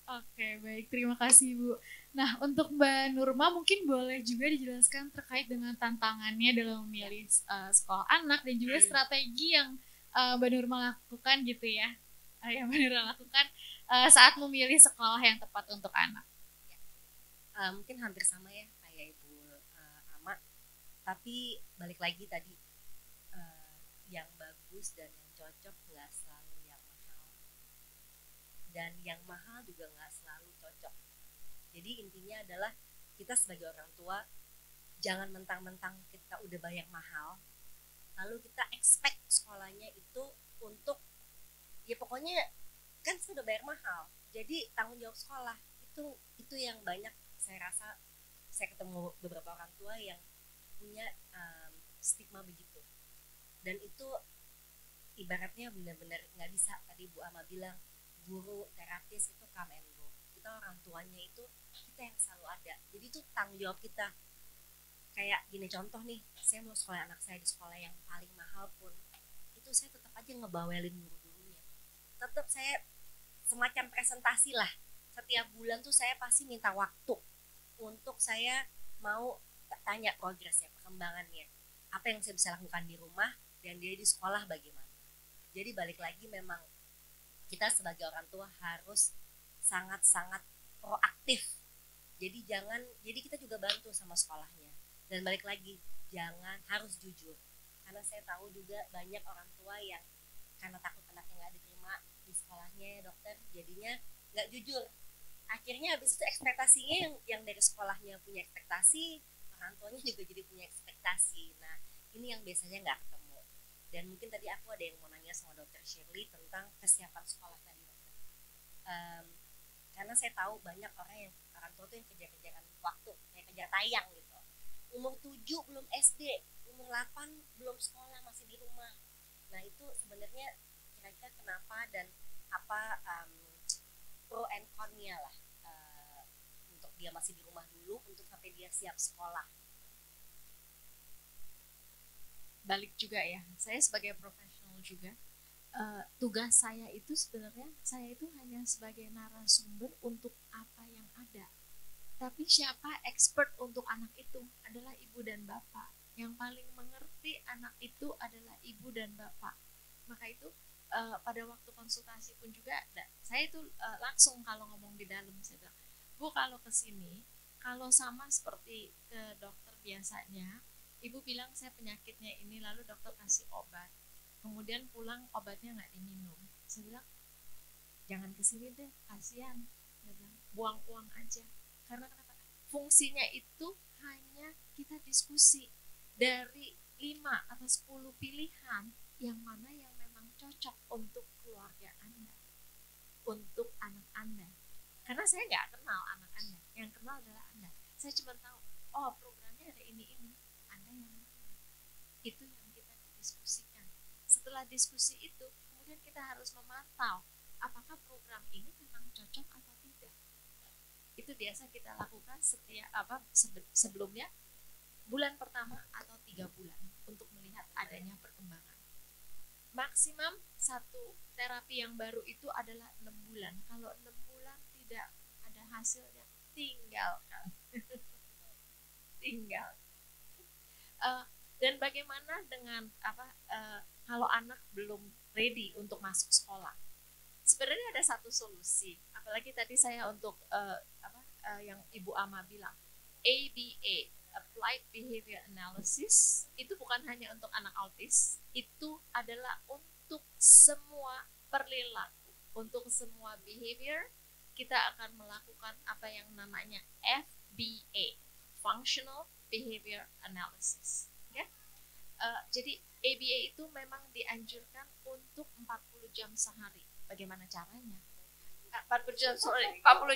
Oke, baik. Terima kasih, Bu. Nah, untuk Mbak Nurma mungkin boleh juga dijelaskan terkait dengan tantangannya dalam memilih sekolah anak dan juga strategi yang Mbak Nurma lakukan gitu ya. Yang Mbak Nurma lakukan saat memilih sekolah yang tepat untuk anak. Mungkin hampir sama ya kayak Ibu Ama, tapi balik lagi tadi yang bagus dan yang cocok nggak selalu yang mahal, dan yang mahal juga nggak selalu cocok. Jadi intinya adalah kita sebagai orang tua jangan mentang-mentang kita udah bayar mahal lalu kita expect sekolahnya itu untuk ya pokoknya kan sudah bayar mahal jadi tanggung jawab sekolah. Itu yang banyak saya rasa saya ketemu beberapa orang tua yang punya stigma begitu, dan itu ibaratnya benar-benar nggak bisa. Tadi Bu Ama bilang guru terapis itu come and go, kita orang tuanya itu kita yang selalu ada, jadi itu tanggung jawab kita. Kayak gini contoh nih, saya mau sekolah anak saya di sekolah yang paling mahal pun itu saya tetap aja ngebawelin guru-gurunya, tetap saya semacam presentasi lah. Setiap bulan tuh saya pasti minta waktu untuk saya mau tanya progresnya, perkembangannya, apa yang saya bisa lakukan di rumah dan dia di sekolah bagaimana. Jadi balik lagi memang kita sebagai orang tua harus sangat-sangat proaktif. Jadi kita juga bantu sama sekolahnya. Dan balik lagi, jangan harus jujur. Karena saya tahu juga banyak orang tua yang karena takut anaknya nggak diterima di sekolahnya dokter, jadinya nggak jujur. Akhirnya habis itu ekspektasinya yang dari sekolahnya punya ekspektasi, orang tuanya juga jadi punya ekspektasi. Nah, ini yang biasanya nggak ketemu. Dan mungkin tadi aku ada yang mau nanya sama Dokter Shirley tentang kesiapan sekolah tadi, dokter. Karena saya tahu banyak orang tua tuh yang kejar-kejaran waktu, kayak kejar tayang gitu. Umur 7 belum SD, umur 8 belum sekolah, masih di rumah. Nah, itu sebenarnya kira-kira kenapa dan apa pro and con-nya lah untuk dia masih di rumah dulu untuk sampai dia siap sekolah? Balik juga ya, saya sebagai profesional juga, tugas saya itu sebenarnya saya itu hanya sebagai narasumber untuk apa yang ada. Tapi siapa expert untuk anak itu adalah ibu dan bapak. Yang paling mengerti anak itu adalah ibu dan bapak. Maka itu pada waktu konsultasi pun juga, saya itu langsung kalau ngomong di dalam, saya bilang, Bu, kalau kesini, kalau sama seperti ke dokter biasanya, ibu bilang saya penyakitnya ini, lalu dokter kasih obat, kemudian pulang obatnya nggak diminum. Saya bilang, jangan kesini deh, kasihan. Dia bilang, buang uang aja. Karena kenapa? Fungsinya itu hanya kita diskusi dari 5 atau 10 pilihan, yang mana yang memang cocok untuk keluarga Anda, untuk anak Anda. Karena saya nggak kenal anak Anda, yang kenal adalah Anda. Saya cuma tahu, oh programnya ada ini, Anda yang mana? Itu yang kita diskusikan. Setelah diskusi itu, kemudian kita harus memantau apakah program ini memang cocok atau tidak. Itu biasa kita lakukan sebelumnya bulan pertama atau 3 bulan untuk melihat adanya perkembangan. Maksimum satu terapi yang baru itu adalah 6 bulan. Kalau 6 bulan tidak ada hasilnya, tinggalkan. Tinggal. Dan bagaimana dengan kalau anak belum ready untuk masuk sekolah? Sebenarnya ada satu solusi. Apalagi tadi saya untuk yang Ibu Ama bilang, ABA, Applied Behavior Analysis, itu bukan hanya untuk anak autis, itu adalah untuk semua perilaku, untuk semua behavior. Kita akan melakukan apa yang namanya FBA, Functional Behavior Analysis. Ya? Jadi ABA itu memang dianjurkan untuk 40 jam sehari. Bagaimana caranya? 40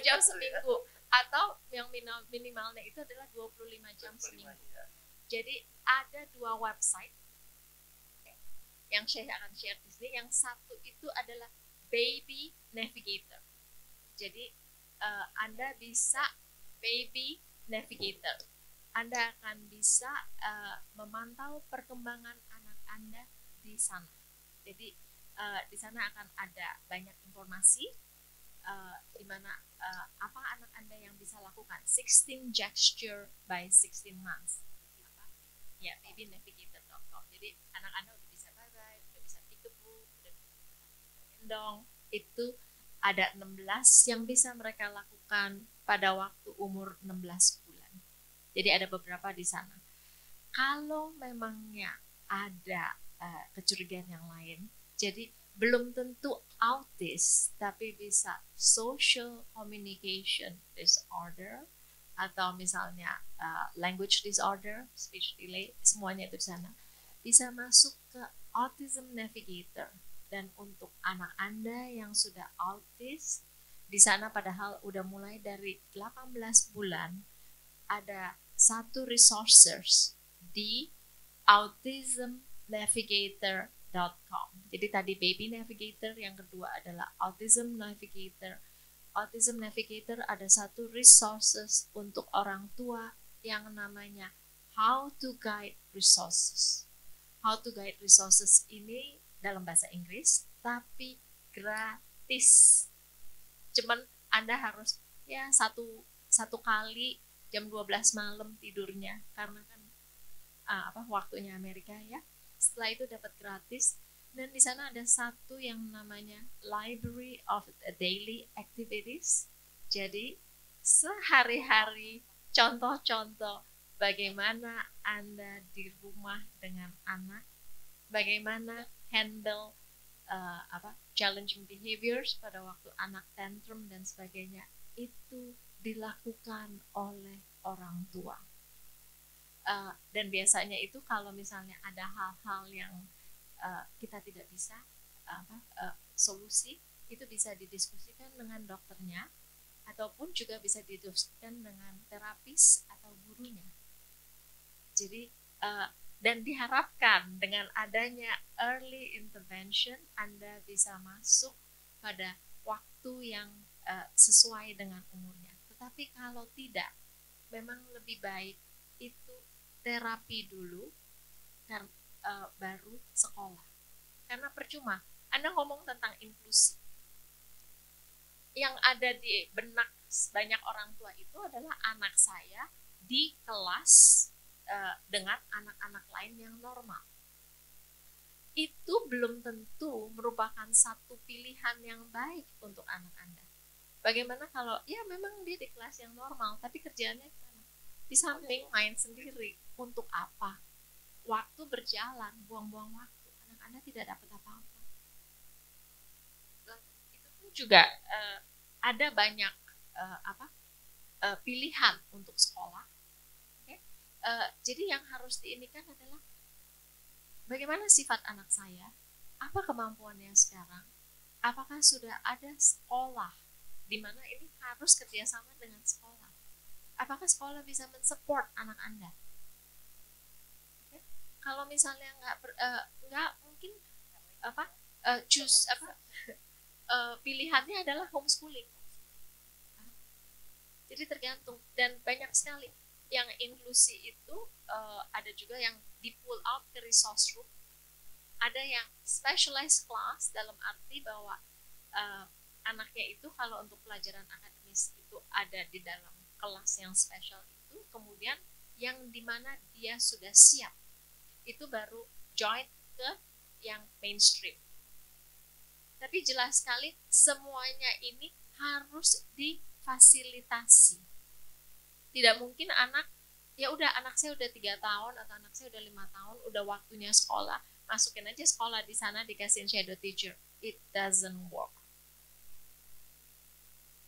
jam seminggu, atau yang minimalnya itu adalah 25 jam seminggu. Jadi ada 2 website yang saya akan share di sini. Yang satu itu adalah Baby Navigator. Jadi Anda bisa Baby Navigator. Anda akan bisa memantau perkembangan anak Anda di sana. Jadi di sana akan ada banyak informasi di mana apa anak Anda yang bisa lakukan. 16 gesture by 16 months. Ya, babynavigator.com. Jadi anak Anda udah bisa bye-bye, udah bisa peekaboo, udah gendong. Itu ada 16 yang bisa mereka lakukan pada waktu umur 16 bulan. Jadi ada beberapa di sana. Kalau memangnya ada kecurigaan yang lain, jadi belum tentu autis, tapi bisa social communication disorder, atau misalnya language disorder, speech delay, semuanya itu di sana. Bisa masuk ke Autism Navigator. Dan untuk anak Anda yang sudah autis, di sana padahal udah mulai dari 18 bulan, ada satu resources di autismnavigator.com. Jadi tadi Baby Navigator, yang kedua adalah Autism Navigator. Autism Navigator ada satu resources untuk orang tua yang namanya How to Guide Resources. How to Guide Resources ini dalam bahasa Inggris, tapi gratis. Cuman Anda harus ya satu kali jam 12 malam tidurnya, karena kan waktunya Amerika ya. Setelah itu dapat gratis. Dan di sana ada satu yang namanya Library of Daily Activities. Jadi sehari-hari contoh-contoh bagaimana Anda di rumah dengan anak, bagaimana handle challenging behaviors pada waktu anak tantrum dan sebagainya, itu dilakukan oleh orang tua. Dan biasanya itu kalau misalnya ada hal-hal yang kita tidak bisa solusi, itu bisa didiskusikan dengan dokternya, ataupun juga bisa didiskusikan dengan terapis atau gurunya. Jadi dan diharapkan dengan adanya early intervention, Anda bisa masuk pada waktu yang sesuai dengan umurnya. Tetapi kalau tidak, memang lebih baik itu terapi dulu kan, baru sekolah. Karena percuma Anda ngomong tentang inklusi, yang ada di benak banyak orang tua itu adalah anak saya di kelas dengan anak-anak lain yang normal. Itu belum tentu merupakan satu pilihan yang baik untuk anak Anda. Bagaimana kalau ya memang dia di kelas yang normal, tapi kerjaannya di samping main sendiri. Untuk apa? Waktu berjalan, buang-buang waktu. Anak Anda tidak dapat apa-apa. Itu pun juga ada banyak pilihan untuk sekolah. Okay? Jadi yang harus diinikan adalah bagaimana sifat anak saya, apa kemampuannya sekarang, apakah sudah ada sekolah di mana ini harus kerjasama dengan sekolah, apakah sekolah bisa mensupport anak Anda. Okay? Kalau misalnya nggak mungkin pilihannya adalah homeschooling. Jadi tergantung, dan banyak sekali yang inklusi itu ada juga yang di pull out ke resource room, ada yang specialized class dalam arti bahwa anaknya itu kalau untuk pelajaran akademis itu ada di dalam kelas yang spesial itu, kemudian yang dimana dia sudah siap itu baru join ke yang mainstream. Tapi jelas sekali semuanya ini harus difasilitasi. Tidak mungkin ya udah anak saya udah 3 tahun atau anak saya udah 5 tahun, udah waktunya sekolah, masukin aja sekolah di sana dikasihin shadow teacher. It doesn't work.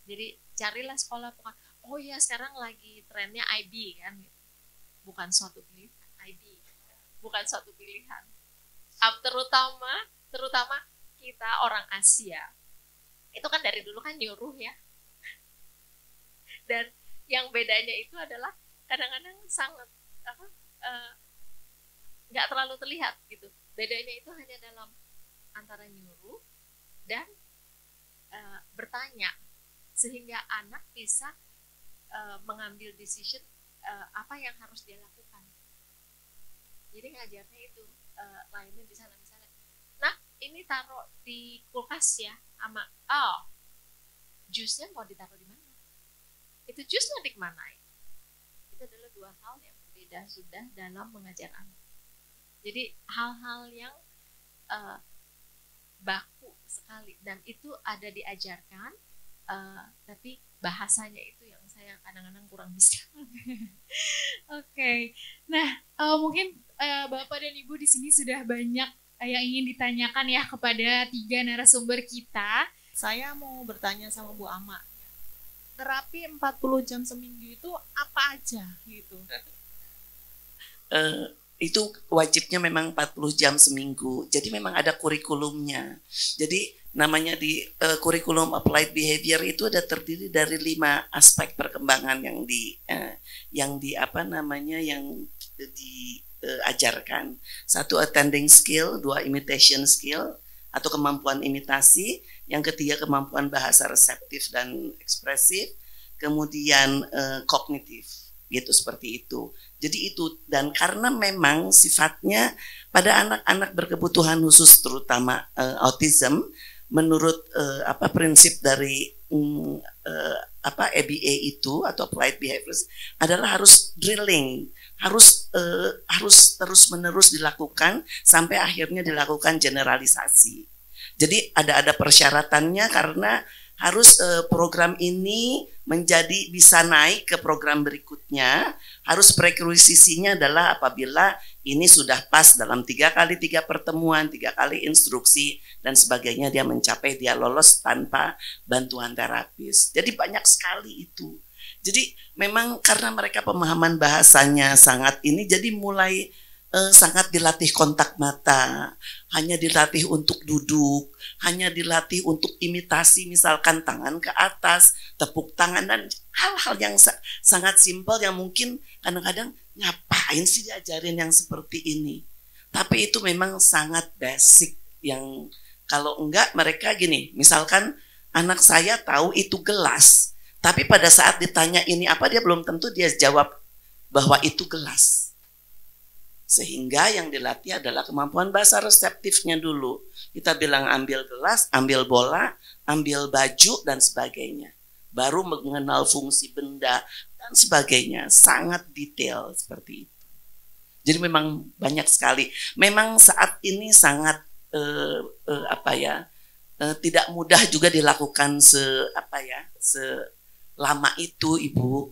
Jadi carilah sekolah, oh ya sekarang lagi trennya IB kan, bukan suatu pilihan. IB bukan suatu pilihan. Terutama kita orang Asia, itu kan dari dulu kan nyuruh ya. Dan yang bedanya itu adalah kadang-kadang sangat nggak terlalu terlihat gitu. Bedanya itu hanya dalam antara nyuruh dan bertanya, sehingga anak bisa mengambil decision apa yang harus dia lakukan. Jadi ngajarnya itu lainnya di sana misalnya. Nah, ini taruh di kulkas ya, sama jusnya mau ditaruh di mana? Itu jusnya dikemanain? Itu adalah 2 hal yang berbeda sudah dalam mengajar anak. Jadi hal-hal yang baku sekali, dan itu ada diajarkan, tapi bahasanya itu yang saya kadang-kadang kurang bisa. Oke. Nah, mungkin Bapak dan Ibu di sini sudah banyak yang ingin ditanyakan ya kepada 3 narasumber kita. Saya mau bertanya sama Bu Ama. Terapi 40 jam seminggu itu apa aja gitu? Itu wajibnya memang 40 jam seminggu. Jadi memang ada kurikulumnya. Jadi namanya di kurikulum applied behavior itu ada terdiri dari 5 aspek perkembangan yang diajarkan. 1 attending skill, 2 imitation skill atau kemampuan imitasi, yang ketiga kemampuan bahasa reseptif dan ekspresif, kemudian kognitif, gitu seperti itu. Jadi itu, dan karena memang sifatnya pada anak-anak berkebutuhan khusus terutama autism, menurut prinsip dari ABA itu atau applied behaviors adalah harus drilling, harus terus-menerus dilakukan sampai akhirnya dilakukan generalisasi. Jadi ada persyaratannya, karena harus program ini menjadi bisa naik ke program berikutnya, harus prekuisisinya adalah apabila ini sudah pas dalam 3 kali 3 pertemuan, 3 kali instruksi dan sebagainya, dia mencapai, dia lolos tanpa bantuan terapis. Jadi banyak sekali itu. Jadi memang karena mereka pemahaman bahasanya sangat ini, jadi mulai sangat dilatih kontak mata, hanya dilatih untuk duduk, hanya dilatih untuk imitasi, misalkan tangan ke atas, tepuk tangan, dan hal-hal yang sangat simpel yang mungkin kadang-kadang ngapain sih diajarin yang seperti ini. Tapi itu memang sangat basic, yang kalau enggak mereka gini, misalkan anak saya tahu itu gelas, Tapi pada saat ditanya ini apa, dia belum tentu dia jawab bahwa itu gelas. Sehingga yang dilatih adalah kemampuan bahasa reseptifnya dulu. Kita bilang ambil gelas, ambil bola, ambil baju, dan sebagainya. Baru mengenal fungsi benda dan sebagainya. Sangat detail seperti itu. Jadi memang banyak sekali. Memang saat ini sangat tidak mudah juga dilakukan selama itu, Ibu.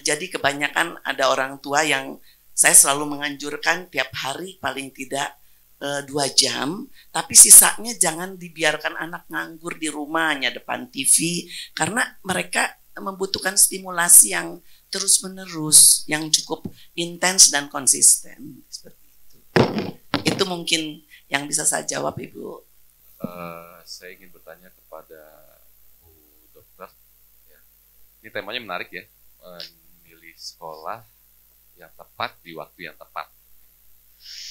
Jadi kebanyakan ada orang tua yang saya selalu menganjurkan tiap hari paling tidak 2 jam, tapi sisanya jangan dibiarkan anak nganggur di rumahnya depan TV, karena mereka membutuhkan stimulasi yang terus-menerus, yang cukup intens dan konsisten seperti itu. Itu mungkin yang bisa saya jawab, Ibu. Saya ingin bertanya kepada Bu Dokter. Ya. Ini temanya menarik ya, memilih sekolah yang tepat di waktu yang tepat.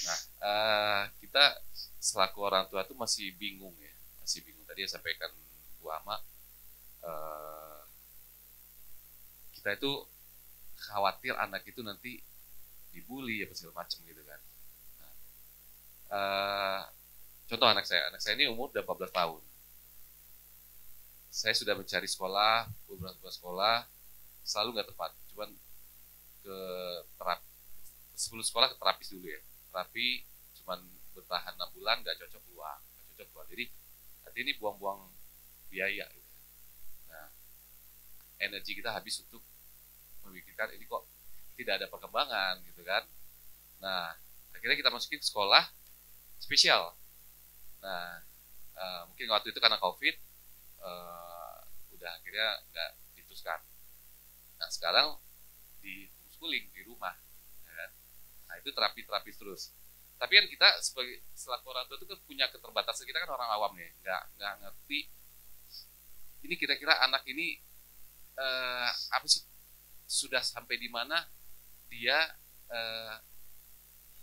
Nah, kita selaku orang tua itu masih bingung ya, masih bingung. Tadi yang sampaikan Bu Ama, kita itu khawatir anak itu nanti dibully ya segala macam gitu kan. Nah, contoh anak saya ini umur udah 14 tahun. Saya sudah mencari sekolah, beberapa sekolah, selalu nggak tepat. Cuman ke terapi, sebelum sekolah ke terapis dulu ya. Terapi cuman bertahan 6 bulan, nggak cocok keluar. Jadi artinya ini buang-buang biaya gitu. Nah, energi kita habis untuk memikirkan ini kok tidak ada perkembangan gitu kan. Nah, akhirnya kita masukin sekolah spesial. Nah, mungkin waktu itu karena COVID udah akhirnya nggak diteruskan. Nah, sekarang di homeschooling di rumah, ya kan? Nah, itu terapi terus. Tapi kan kita sebagai selaku orang tua itu kan punya keterbatasan, kita kan orang awam nih, nggak ngerti ini kira-kira anak ini apa sih, sudah sampai di mana dia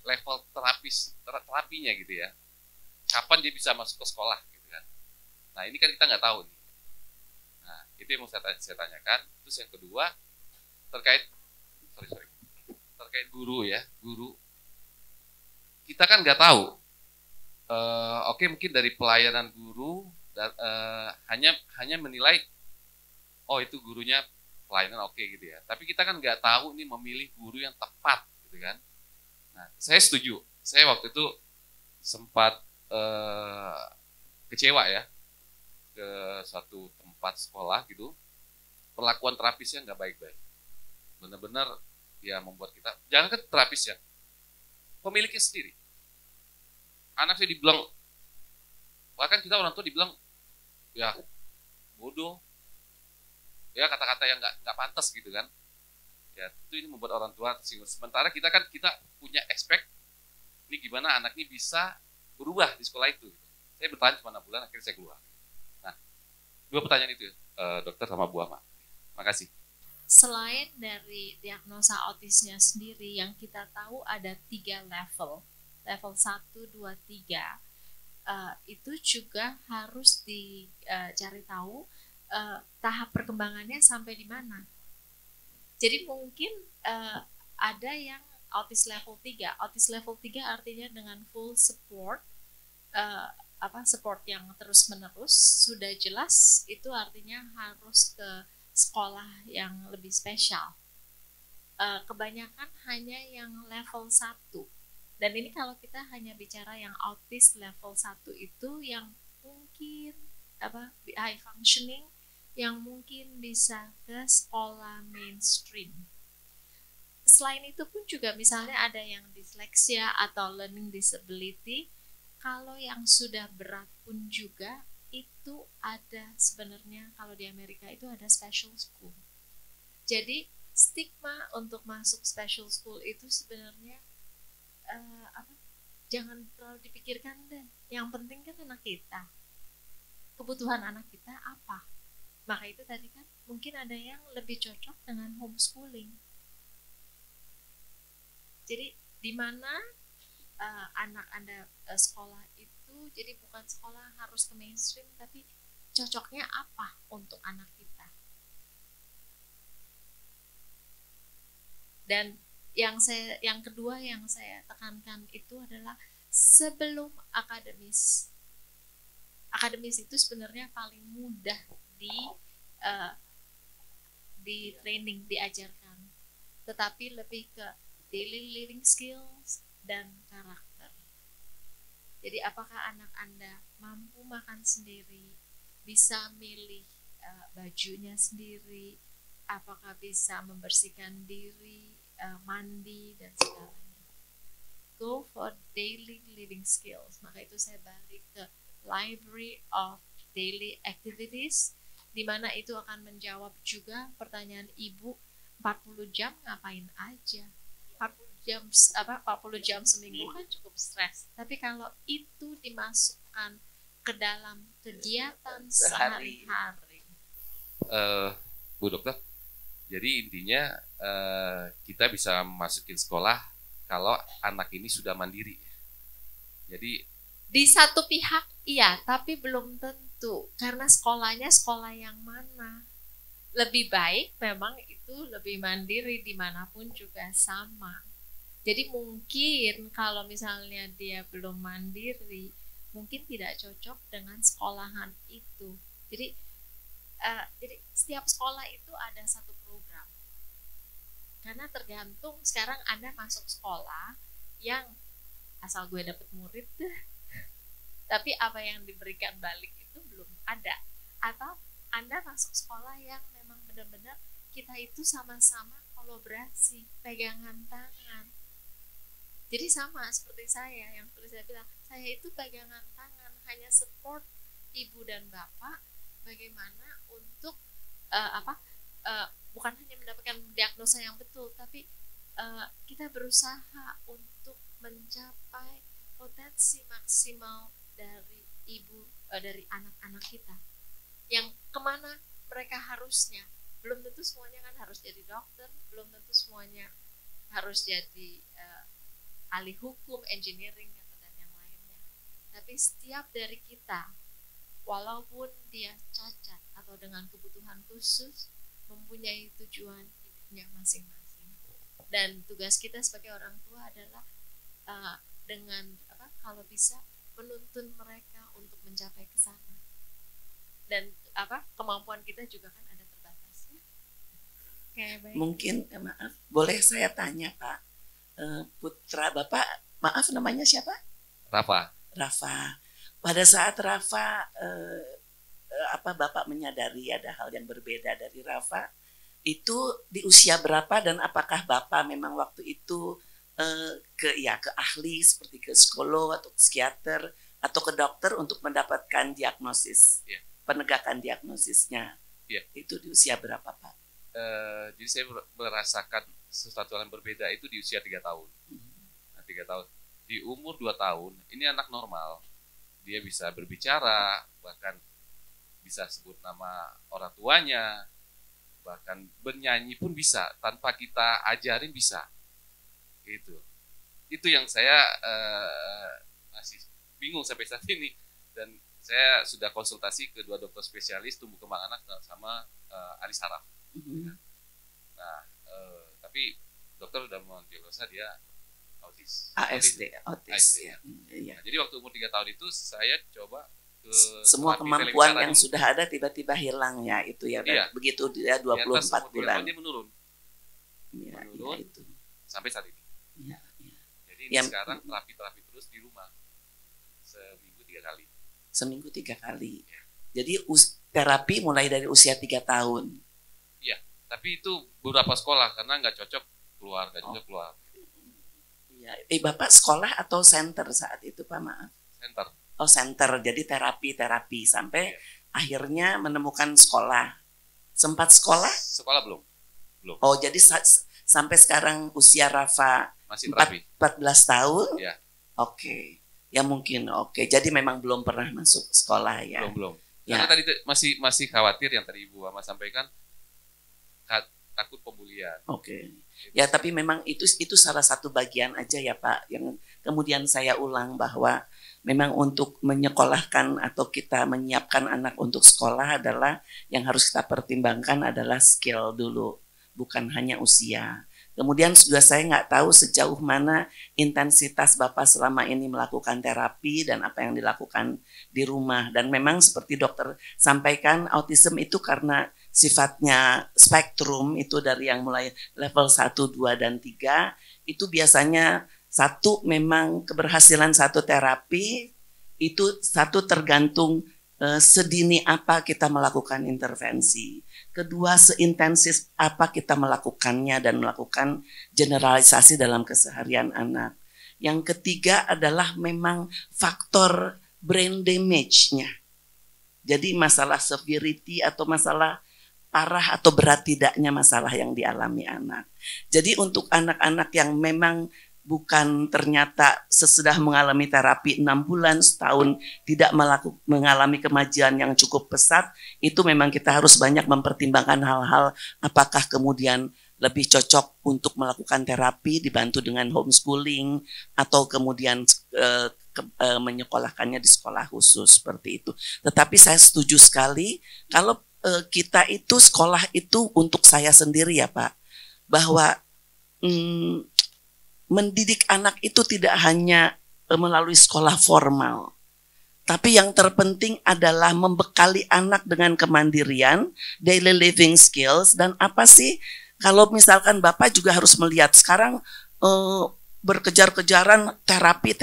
level terapinya gitu ya. Kapan dia bisa masuk ke sekolah gitu kan. Nah, ini kan kita nggak tahu nih. Nah, itu yang mau saya tanyakan. Terus yang kedua terkait guru ya, guru. Kita kan nggak tahu. Oke, mungkin dari pelayanan guru dan, hanya menilai oh itu gurunya pelayanan oke gitu ya. Tapi kita kan nggak tahu nih memilih guru yang tepat gitu kan. Nah, saya setuju. Saya waktu itu sempat kecewa ya ke suatu tempat sekolah gitu, perlakuan terapisnya nggak baik-baik, benar-benar ya membuat kita, jangan kan terapis ya, pemiliknya sendiri, anak saya dibilang, bahkan kita orang tua dibilang ya bodoh, ya kata-kata yang nggak pantas gitu kan, ya itu ini membuat orang tua tersinggung. Sementara kita punya expect ini gimana anak ini bisa berubah di sekolah itu. Saya bertahan cuma 6 bulan, akhirnya saya keluar. Nah, 2 pertanyaan itu, dokter sama Bu Ama. Makasih. Selain dari diagnosa autisnya sendiri, yang kita tahu ada 3 level. Level 1, 2, 3. Itu juga harus dicari tahu tahap perkembangannya sampai di mana. Jadi mungkin ada yang autis level 3. Autis level 3 artinya dengan full support, support yang terus-menerus, sudah jelas itu artinya harus ke sekolah yang lebih spesial. Kebanyakan hanya yang level 1. Dan ini kalau kita hanya bicara yang autis level 1 itu yang mungkin high functioning, yang mungkin bisa ke sekolah mainstream. Selain itu pun juga misalnya ada yang disleksia atau learning disability. Kalau yang sudah berat pun juga itu ada sebenarnya, kalau di Amerika itu ada special school. Jadi stigma untuk masuk special school itu sebenarnya jangan terlalu dipikirkan deh. Yang penting kan anak kita, kebutuhan anak kita apa. Maka itu tadi kan mungkin ada yang lebih cocok dengan homeschooling. Jadi di mana anak Anda sekolah itu, jadi bukan sekolah harus ke mainstream, tapi cocoknya apa untuk anak kita. Dan yang kedua yang saya tekankan itu adalah sebelum akademis. Akademis itu sebenarnya paling mudah di training, diajarkan. Tetapi lebih ke daily living skills dan karakter. Jadi apakah anak Anda mampu makan sendiri, bisa milih bajunya sendiri, apakah bisa membersihkan diri, mandi dan segalanya. Go for daily living skills. Maka itu saya balik ke Library of Daily Activities, di mana itu akan menjawab juga pertanyaan Ibu, 40 jam ngapain aja? 40 jam seminggu kan cukup stres. Tapi kalau itu dimasukkan ke dalam kegiatan sehari-hari. Bu Dokter, jadi intinya kita bisa masukin sekolah kalau anak ini sudah mandiri. Jadi di satu pihak iya, tapi belum tentu karena sekolahnya sekolah yang mana. Lebih baik memang itu lebih mandiri dimanapun juga sama. Jadi mungkin kalau misalnya dia belum mandiri, mungkin tidak cocok dengan sekolahan itu. Jadi setiap sekolah itu ada satu program. Karena tergantung sekarang Anda masuk sekolah yang asal gue dapet murid deh, tapi apa yang diberikan balik itu belum ada. Atau Anda masuk sekolah yang memang benar-benar kita itu sama-sama kolaborasi, pegangan tangan. Jadi sama seperti saya, yang seperti saya bilang, saya itu pegangan tangan, hanya support ibu dan bapak bagaimana untuk bukan hanya mendapatkan diagnosa yang betul, tapi kita berusaha untuk mencapai potensi maksimal dari dari anak-anak kita yang kemana mereka harusnya. Belum tentu semuanya kan harus jadi dokter, belum tentu semuanya harus jadi ahli hukum, engineering dan yang lainnya. Tapi setiap dari kita, walaupun dia cacat atau dengan kebutuhan khusus, mempunyai tujuan hidupnya masing-masing. Dan tugas kita sebagai orang tua adalah dengan kalau bisa menuntun mereka untuk mencapai ke sana. Dan kemampuan kita juga kan ada terbatasnya. Baik. Mungkin maaf, boleh saya tanya Pak, putra Bapak, maaf namanya siapa? Rafa. Pada saat Rafa Bapak menyadari ada hal yang berbeda dari Rafa, itu di usia berapa dan apakah Bapak memang waktu itu ke ahli seperti ke psikolog atau psikiater atau ke dokter untuk mendapatkan diagnosis, penegakan diagnosisnya? Itu di usia berapa Pak? Jadi saya merasakan sesuatu yang berbeda itu di usia 3 tahun. 3 tahun. Di umur 2 tahun, ini anak normal. Dia bisa berbicara, bahkan bisa sebut nama orang tuanya, bahkan bernyanyi pun bisa, tanpa kita ajarin bisa. Itu yang saya masih bingung sampai saat ini. Dan saya sudah konsultasi ke 2 dokter spesialis tumbuh kembang anak sama ahli saraf. Nah, tapi dokter sudah mendiagnosa dia autis. Autis. Ya. Nah, jadi waktu umur 3 tahun itu saya coba ke semua kemampuan yang sudah ada tiba-tiba hilang ya itu ya. Begitu dia 24 bulan. Dia menurun. Menurun itu sampai saat ini. Jadi sekarang terapi terus di rumah. Seminggu 3 kali. Seminggu 3 kali. Jadi terapi mulai dari usia 3 tahun. Iya, tapi itu beberapa sekolah karena nggak cocok keluar. Ya, Bapak sekolah atau center saat itu Pak, maaf? Center. Oh, center. Jadi terapi sampai akhirnya menemukan sekolah. Sempat sekolah? Sekolah belum. Oh, jadi sampai sekarang usia Rafa masih terapi. 14 tahun? Ya. Oke. Ya mungkin oke. Jadi memang belum pernah masuk sekolah ya. Belum. Karena tadi masih khawatir yang tadi Ibu Ama sampaikan, takut pembulian. Oke. Ya tapi memang itu salah satu bagian aja ya Pak. Yang kemudian saya ulang bahwa memang untuk menyekolahkan atau kita menyiapkan anak untuk sekolah adalah yang harus kita pertimbangkan adalah skill dulu, bukan hanya usia. Kemudian juga saya nggak tahu sejauh mana intensitas Bapak selama ini melakukan terapi dan apa yang dilakukan di rumah. Dan memang seperti dokter sampaikan, autism itu karena sifatnya spektrum, itu dari yang mulai level 1, 2, dan 3, itu biasanya satu memang keberhasilan satu terapi, itu satu tergantung sedini apa kita melakukan intervensi. Kedua, seintensif apa kita melakukannya dan melakukan generalisasi dalam keseharian anak. Yang ketiga adalah memang faktor brain damage-nya. Jadi masalah severity atau masalah parah atau berat tidaknya masalah yang dialami anak. Jadi untuk anak-anak yang memang bukan ternyata sesudah mengalami terapi 6 bulan, setahun tidak mengalami kemajuan yang cukup pesat, itu memang kita harus banyak mempertimbangkan hal-hal apakah kemudian lebih cocok untuk melakukan terapi dibantu dengan homeschooling atau kemudian menyekolahkannya di sekolah khusus seperti itu. Tetapi saya setuju sekali kalau kita itu sekolah itu untuk saya sendiri ya Pak, bahwa mendidik anak itu tidak hanya melalui sekolah formal, tapi yang terpenting adalah membekali anak dengan kemandirian, daily living skills, dan apa sih kalau misalkan Bapak juga harus melihat sekarang berkejar-kejaran terapi,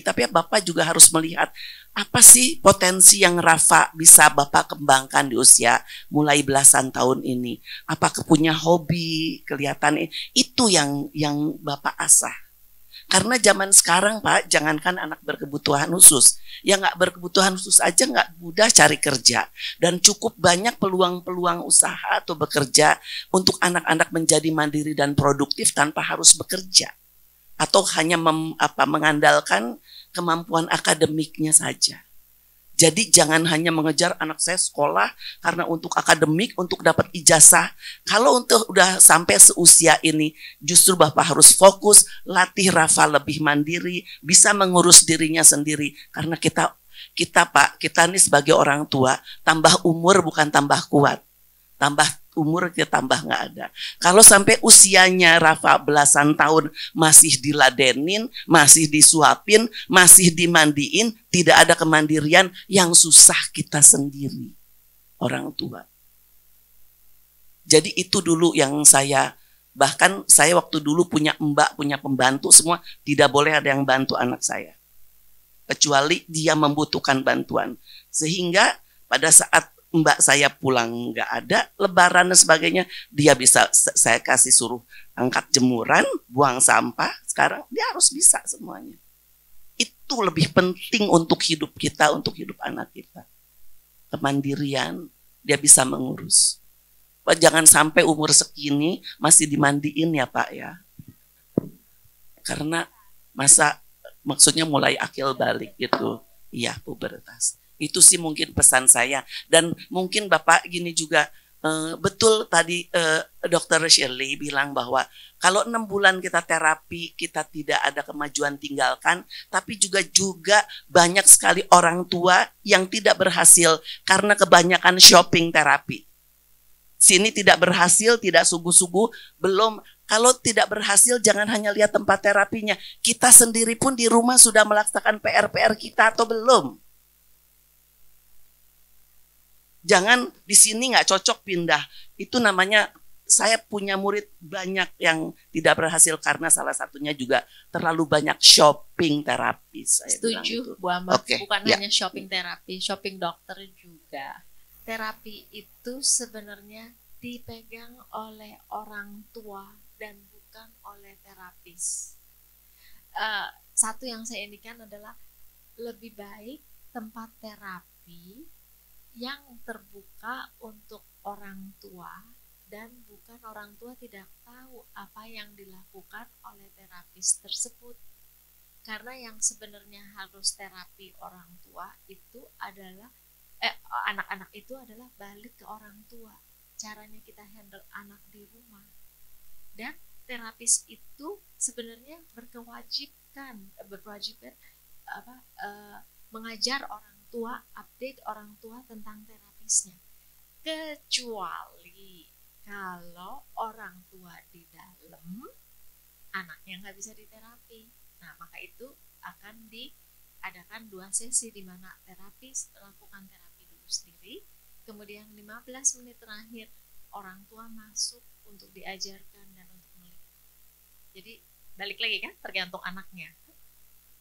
tapi Bapak juga harus melihat apa sih potensi yang Rafa bisa Bapak kembangkan di usia mulai belasan tahun ini. Apakah punya hobi, kelihatan itu yang Bapak asah. Karena zaman sekarang Pak, jangankan anak berkebutuhan khusus, yang nggak berkebutuhan khusus aja nggak mudah cari kerja. Dan cukup banyak peluang-peluang usaha atau bekerja untuk anak-anak menjadi mandiri dan produktif tanpa harus bekerja. Atau hanya mengandalkan kemampuan akademiknya saja. Jadi jangan hanya mengejar anak saya sekolah karena untuk akademik, untuk dapat ijazah. Kalau untuk udah sampai seusia ini, justru Bapak harus fokus, latih Rafa lebih mandiri, bisa mengurus dirinya sendiri. Karena kita Pak, kita ini sebagai orang tua, tambah umur bukan tambah kuat. Tambah umur kita tambah nggak ada. Kalau sampai usianya Rafa belasan tahun masih diladenin, masih disuapin, masih dimandiin, tidak ada kemandirian, yang susah kita sendiri, orang tua. Jadi itu dulu yang bahkan saya waktu dulu punya mbak, punya pembantu semua, tidak boleh ada yang bantu anak saya. Kecuali dia membutuhkan bantuan. Sehingga pada saat mbak saya pulang nggak ada, lebaran dan sebagainya, dia bisa saya kasih suruh angkat jemuran, buang sampah, sekarang dia harus bisa semuanya. Itu lebih penting untuk hidup kita, untuk hidup anak kita. Kemandirian, dia bisa mengurus. Pak, jangan sampai umur segini masih dimandiin ya Pak ya. Karena maksudnya mulai akil balik gitu. Iya, pubertas. Itu sih mungkin pesan saya. Dan mungkin Bapak gini juga, betul tadi Dr. Shirley bilang bahwa kalau 6 bulan kita terapi, kita tidak ada kemajuan, tinggalkan. Tapi juga banyak sekali orang tua yang tidak berhasil karena kebanyakan shopping terapi. Sini tidak berhasil, tidak sungguh-sungguh, belum. Kalau tidak berhasil jangan hanya lihat tempat terapinya. Kita sendiri pun di rumah sudah melaksanakan PR-PR kita atau belum. Jangan di sini nggak cocok pindah. Itu namanya, saya punya murid banyak yang tidak berhasil karena salah satunya juga terlalu banyak shopping terapi. Setuju Bu Ahmad, bukan hanya shopping terapi, shopping dokter juga. Terapi itu sebenarnya dipegang oleh orang tua dan bukan oleh terapis. Satu yang saya indikan adalah lebih baik tempat terapi yang terbuka untuk orang tua dan bukan orang tua tidak tahu apa yang dilakukan oleh terapis tersebut. Karena yang sebenarnya harus terapi orang tua itu adalah anak-anak itu adalah balik ke orang tua. Caranya kita handle anak di rumah. Dan terapis itu sebenarnya berkewajiban mengajar orang tua, update orang tua tentang terapisnya. Kecuali kalau orang tua di dalam anaknya nggak bisa diterapi. Nah, maka itu akan diadakan 2 sesi di mana terapis melakukan terapi dulu sendiri, kemudian 15 menit terakhir orang tua masuk untuk diajarkan dan untuk melihat. Jadi balik lagi kan tergantung anaknya.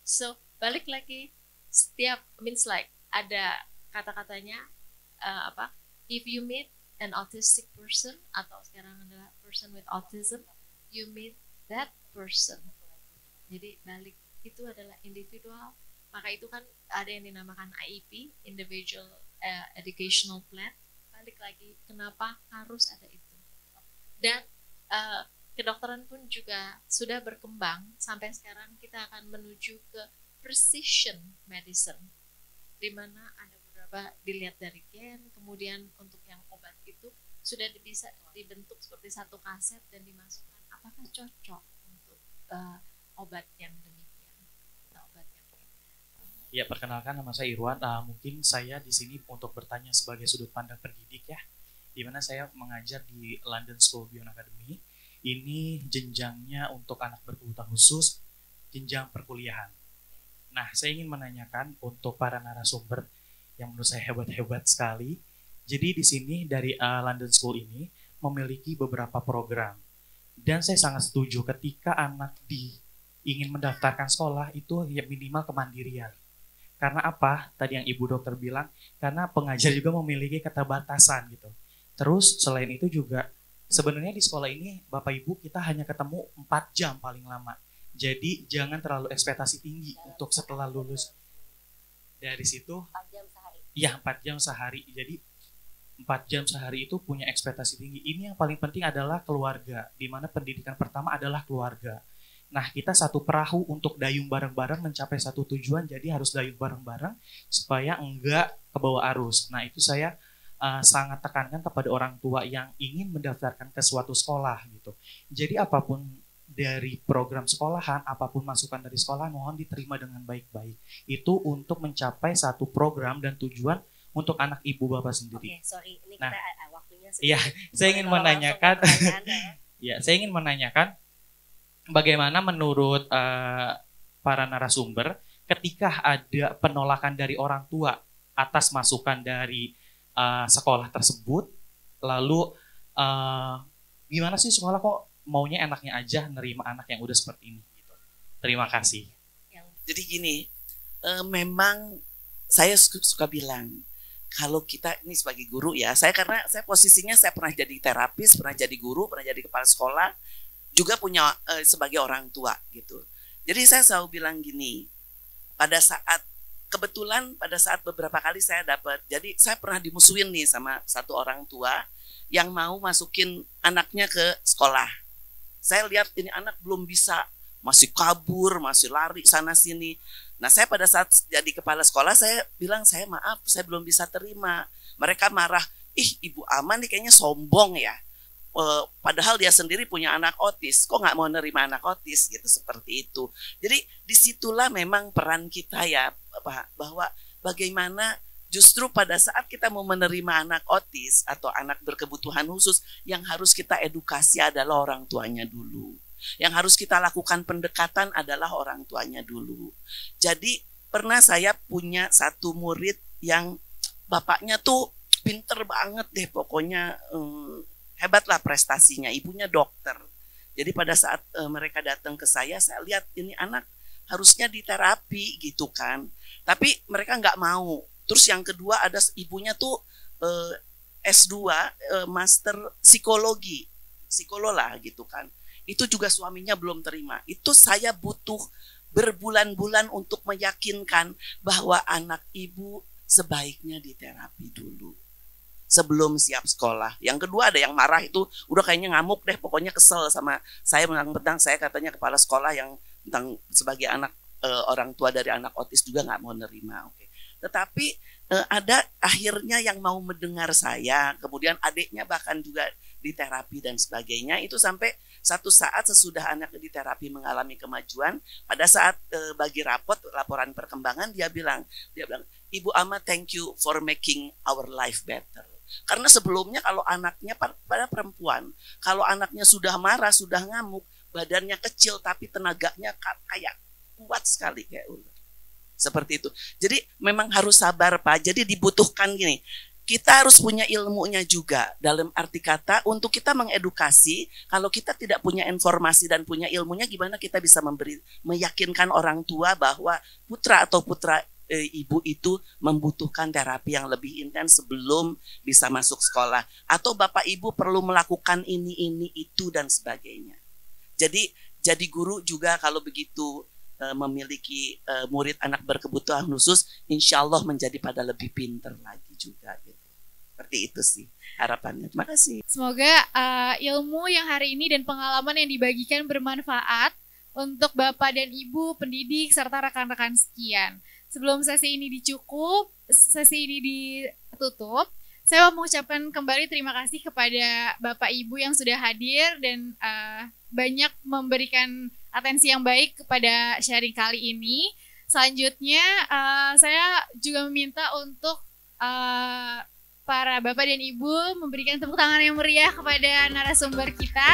So balik lagi, setiap means like ada kata-katanya if you meet an autistic person, atau sekarang adalah person with autism, you meet that person. Jadi balik, itu adalah individual, maka itu kan ada yang dinamakan IEP, individual educational plan. Balik lagi, kenapa harus ada itu? Dan kedokteran pun juga sudah berkembang, sampai sekarang kita akan menuju ke precision medicine, di mana ada beberapa dilihat dari gen, kemudian untuk yang obat itu sudah bisa dibentuk seperti satu kaset dan dimasukkan apakah cocok untuk obat yang demikian atau obat yang ini. Ya, perkenalkan, nama saya Irwan. Mungkin saya di sini untuk bertanya sebagai sudut pandang pendidik ya, di mana saya mengajar di London School Beyond Academy. Ini jenjangnya untuk anak berkebutuhan khusus, jenjang perkuliahan. Nah, saya ingin menanyakan untuk para narasumber yang menurut saya hebat-hebat sekali. Jadi di sini dari London School ini memiliki beberapa program. Dan saya sangat setuju ketika anak ingin mendaftarkan sekolah itu ya minimal kemandirian. Karena apa? Tadi yang Ibu Dokter bilang, karena pengajar juga memiliki keterbatasan gitu. Terus selain itu juga sebenarnya di sekolah ini Bapak Ibu kita hanya ketemu 4 jam paling lama. Jadi jangan terlalu ekspektasi tinggi untuk setelah lulus. Dari situ 4 jam sehari. Ya, 4 jam sehari. Jadi 4 jam sehari itu punya ekspektasi tinggi. Ini yang paling penting adalah keluarga, di mana pendidikan pertama adalah keluarga. Nah, kita satu perahu untuk dayung bareng-bareng mencapai satu tujuan, jadi harus dayung bareng-bareng supaya enggak kebawa arus. Nah, itu saya sangat tekankan kepada orang tua yang ingin mendaftarkan ke suatu sekolah gitu. Jadi apapun dari program sekolahan, apapun masukan dari sekolah mohon diterima dengan baik-baik. Itu untuk mencapai satu program dan tujuan untuk anak ibu bapak sendiri. Oke, sorry, ini Nah, kita waktunya iya, saya ingin menanyakan, ya, saya ingin menanyakan bagaimana menurut para narasumber ketika ada penolakan dari orang tua atas masukan dari sekolah tersebut, lalu gimana sih sekolah kok maunya enaknya aja nerima anak yang udah seperti ini gitu. Terima kasih. Jadi gini, memang saya suka bilang kalau kita ini sebagai guru ya, karena saya posisinya saya pernah jadi terapis, pernah jadi guru, pernah jadi kepala sekolah, juga punya sebagai orang tua gitu. Jadi saya selalu bilang gini, kebetulan pada saat beberapa kali saya dapat, jadi saya pernah dimusuhin nih sama satu orang tua yang mau masukin anaknya ke sekolah. Saya lihat ini anak belum bisa, masih kabur, masih lari sana sini. Nah, saya pada saat jadi kepala sekolah saya bilang, saya maaf, saya belum bisa terima. Mereka marah, Ibu Ama nih kayaknya sombong ya. Padahal dia sendiri punya anak otis, kok nggak mau nerima anak otis gitu, seperti itu. Jadi disitulah memang peran kita ya, bahwa bagaimana justru pada saat kita mau menerima anak otis atau anak berkebutuhan khusus, yang harus kita edukasi adalah orang tuanya dulu. Yang harus kita lakukan pendekatan adalah orang tuanya dulu. Jadi pernah saya punya satu murid yang bapaknya tuh pinter banget deh, pokoknya hebatlah prestasinya, ibunya dokter. Jadi pada saat mereka datang ke saya lihat ini anak harusnya diterapi gitu kan. Tapi mereka nggak mau. Terus yang kedua ada ibunya tuh S2, master psikologi, psikolog lah gitu kan. Itu juga suaminya belum terima. Itu saya butuh berbulan-bulan untuk meyakinkan bahwa anak ibu sebaiknya diterapi dulu sebelum siap sekolah. Yang kedua ada yang marah, itu udah kayaknya ngamuk deh, pokoknya kesel sama saya, mentang-mentang saya katanya kepala sekolah yang sebagai anak orang tua dari anak otis juga nggak mau nerima. Oke. Tetapi ada akhirnya yang mau mendengar saya, kemudian adiknya bahkan juga diterapi dan sebagainya. Itu sampai satu saat sesudah anak diterapi mengalami kemajuan, pada saat bagi laporan perkembangan, dia bilang, Ibu Ama, thank you for making our life better. Karena sebelumnya kalau anaknya pada perempuan, kalau anaknya sudah marah, sudah ngamuk, badannya kecil tapi tenaganya kayak kuat sekali kayak ular. Seperti itu. Jadi memang harus sabar Pak. Jadi dibutuhkan gini. Kita harus punya ilmunya juga, dalam arti kata untuk kita mengedukasi. Kalau kita tidak punya informasi dan punya ilmunya, gimana kita bisa meyakinkan orang tua bahwa putra atau putra ibu itu membutuhkan terapi yang lebih intens sebelum bisa masuk sekolah, atau bapak ibu perlu melakukan ini itu dan sebagainya. Jadi guru juga kalau begitu memiliki murid anak berkebutuhan khusus, insya Allah menjadi pada lebih pintar lagi juga gitu. Seperti itu sih harapannya. Terima kasih. Semoga ilmu yang hari ini dan pengalaman yang dibagikan bermanfaat untuk Bapak dan Ibu pendidik serta rekan-rekan sekian. Sebelum sesi ini ditutup, saya mau mengucapkan kembali terima kasih kepada Bapak Ibu yang sudah hadir dan banyak memberikan atensi yang baik kepada sharing kali ini. Selanjutnya saya juga meminta untuk para Bapak dan Ibu memberikan tepuk tangan yang meriah kepada narasumber kita.